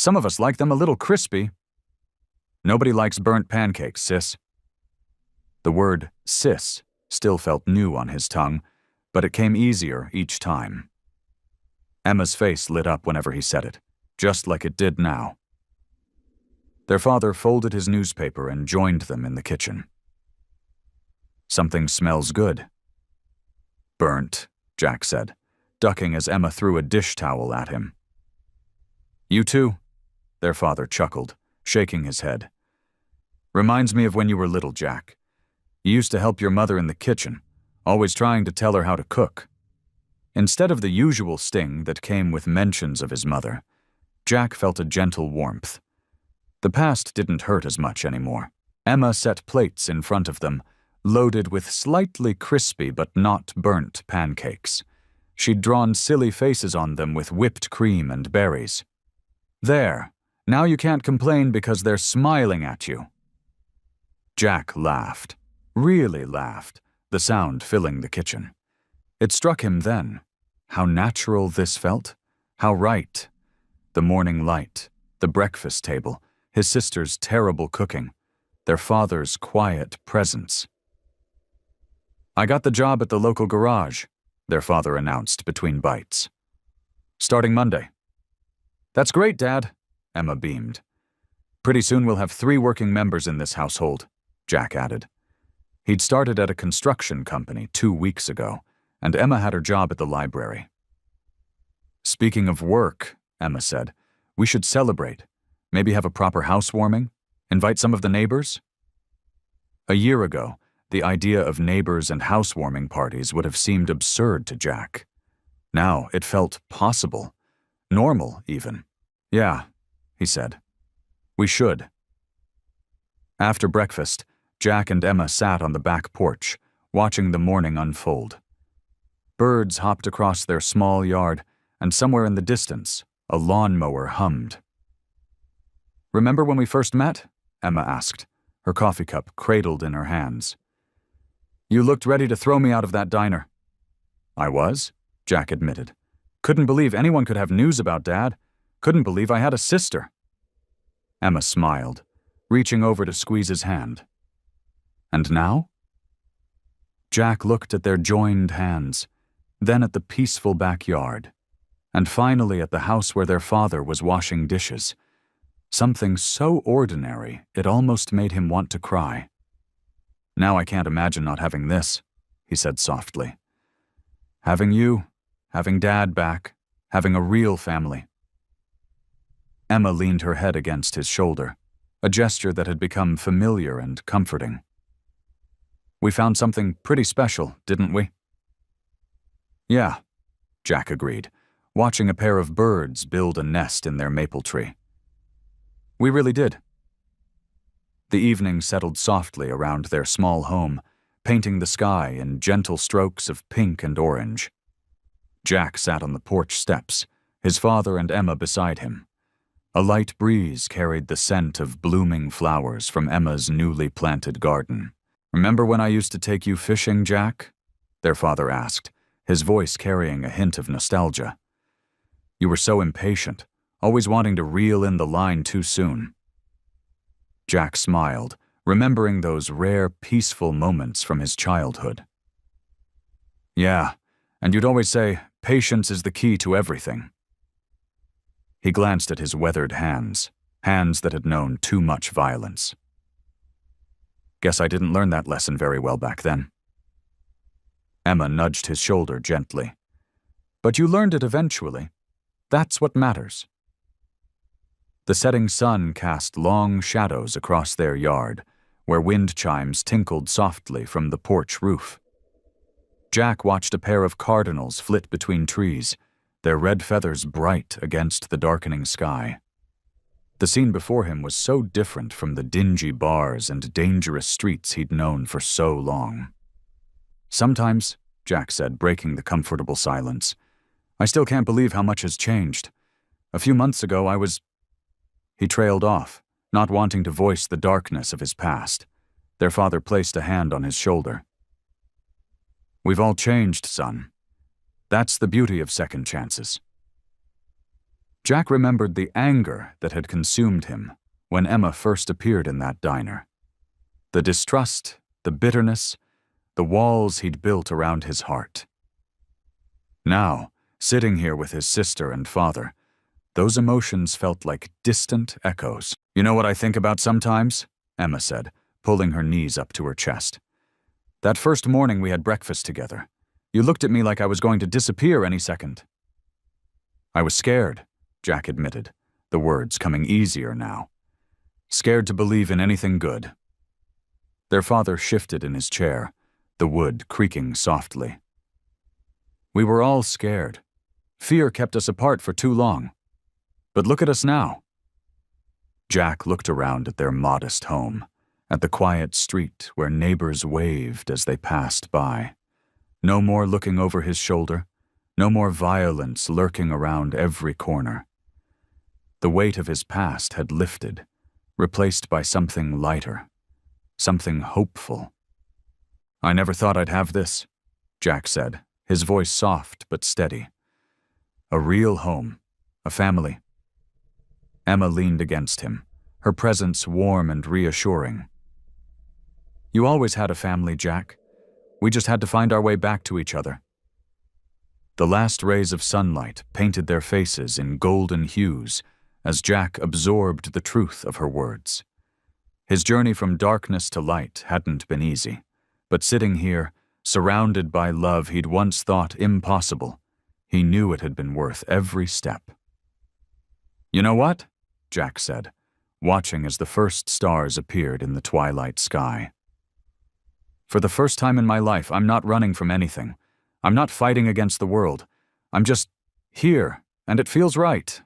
Some of us like them a little crispy. Nobody likes burnt pancakes, sis. The word sis still felt new on his tongue, but it came easier each time. Emma's face lit up whenever he said it, just like it did now. Their father folded his newspaper and joined them in the kitchen. Something smells good. Burnt, Jack said, ducking as Emma threw a dish towel at him. You too? Their father chuckled, shaking his head. Reminds me of when you were little, Jack. You used to help your mother in the kitchen, always trying to tell her how to cook. Instead of the usual sting that came with mentions of his mother, Jack felt a gentle warmth. The past didn't hurt as much anymore. Emma set plates in front of them, loaded with slightly crispy but not burnt pancakes. She'd drawn silly faces on them with whipped cream and berries. There, now you can't complain because they're smiling at you. Jack laughed, really laughed, the sound filling the kitchen. It struck him then, how natural this felt, how right. The morning light, the breakfast table, his sister's terrible cooking, their father's quiet presence. I got the job at the local garage, their father announced between bites. Starting Monday. That's great, Dad, Emma beamed. Pretty soon we'll have 3 working members in this household, Jack added. He'd started at a construction company 2 weeks ago, and Emma had her job at the library. Speaking of work, Emma said, we should celebrate. Maybe have a proper housewarming? Invite some of the neighbors? A year ago, the idea of neighbors and housewarming parties would have seemed absurd to Jack. Now it felt possible. Normal, even. Yeah, he said. We should. After breakfast, Jack and Emma sat on the back porch, watching the morning unfold. Birds hopped across their small yard, and somewhere in the distance, a lawnmower hummed. Remember when we first met? Emma asked, her coffee cup cradled in her hands. You looked ready to throw me out of that diner. I was, Jack admitted. Couldn't believe anyone could have news about Dad. Couldn't believe I had a sister. Emma smiled, reaching over to squeeze his hand. And now? Jack looked at their joined hands, then at the peaceful backyard, and finally at the house where their father was washing dishes. Something so ordinary, it almost made him want to cry. Now I can't imagine not having this, he said softly. Having you, having Dad back, having a real family. Emma leaned her head against his shoulder, a gesture that had become familiar and comforting. We found something pretty special, didn't we? Yeah, Jack agreed, watching a pair of birds build a nest in their maple tree. We really did. The evening settled softly around their small home, painting the sky in gentle strokes of pink and orange. Jack sat on the porch steps, his father and Emma beside him. A light breeze carried the scent of blooming flowers from Emma's newly planted garden. Remember when I used to take you fishing, Jack? Their father asked, his voice carrying a hint of nostalgia. You were so impatient, always wanting to reel in the line too soon. Jack smiled, remembering those rare, peaceful moments from his childhood. Yeah, and you'd always say, patience is the key to everything. He glanced at his weathered hands, hands that had known too much violence. Guess I didn't learn that lesson very well back then. Emma nudged his shoulder gently. But you learned it eventually. That's what matters. The setting sun cast long shadows across their yard, where wind chimes tinkled softly from the porch roof. Jack watched a pair of cardinals flit between trees, their red feathers bright against the darkening sky. The scene before him was so different from the dingy bars and dangerous streets he'd known for so long. Sometimes, Jack said, breaking the comfortable silence, I still can't believe how much has changed. A few months ago I was... He trailed off, not wanting to voice the darkness of his past. Their father placed a hand on his shoulder. We've all changed, son. That's the beauty of second chances. Jack remembered the anger that had consumed him when Emma first appeared in that diner. The distrust, the bitterness, the walls he'd built around his heart. Now, sitting here with his sister and father, those emotions felt like distant echoes. "You know what I think about sometimes?" Emma said, pulling her knees up to her chest. "That first morning we had breakfast together. You looked at me like I was going to disappear any second." "I was scared," Jack admitted, the words coming easier now. "Scared to believe in anything good." Their father shifted in his chair, the wood creaking softly. "We were all scared. Fear kept us apart for too long. But look at us now." Jack looked around at their modest home, at the quiet street where neighbors waved as they passed by. No more looking over his shoulder, no more violence lurking around every corner. The weight of his past had lifted, replaced by something lighter, something hopeful. "I never thought I'd have this," Jack said, his voice soft but steady. "A real home, a family." Emma leaned against him, her presence warm and reassuring. "You always had a family, Jack. We just had to find our way back to each other." The last rays of sunlight painted their faces in golden hues as Jack absorbed the truth of her words. His journey from darkness to light hadn't been easy, but sitting here, surrounded by love he'd once thought impossible, he knew it had been worth every step. "You know what?" Jack said, watching as the first stars appeared in the twilight sky. "For the first time in my life, I'm not running from anything. I'm not fighting against the world. I'm just here, and it feels right."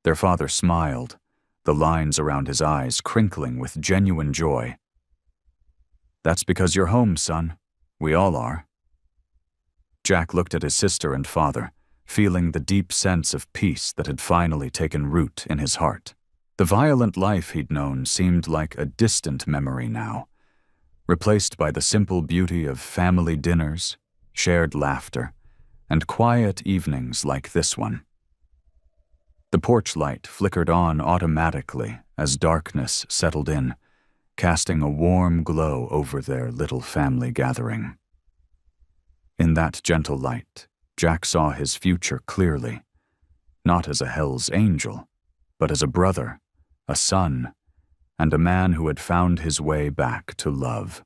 Their father smiled, the lines around his eyes crinkling with genuine joy. "That's because you're home, son. We all are." Jack looked at his sister and father, feeling the deep sense of peace that had finally taken root in his heart. The violent life he'd known seemed like a distant memory now, replaced by the simple beauty of family dinners, shared laughter, and quiet evenings like this one. The porch light flickered on automatically as darkness settled in, casting a warm glow over their little family gathering. In that gentle light, Jack saw his future clearly, not as a Hell's Angel, but as a brother, a son, and a man who had found his way back to love.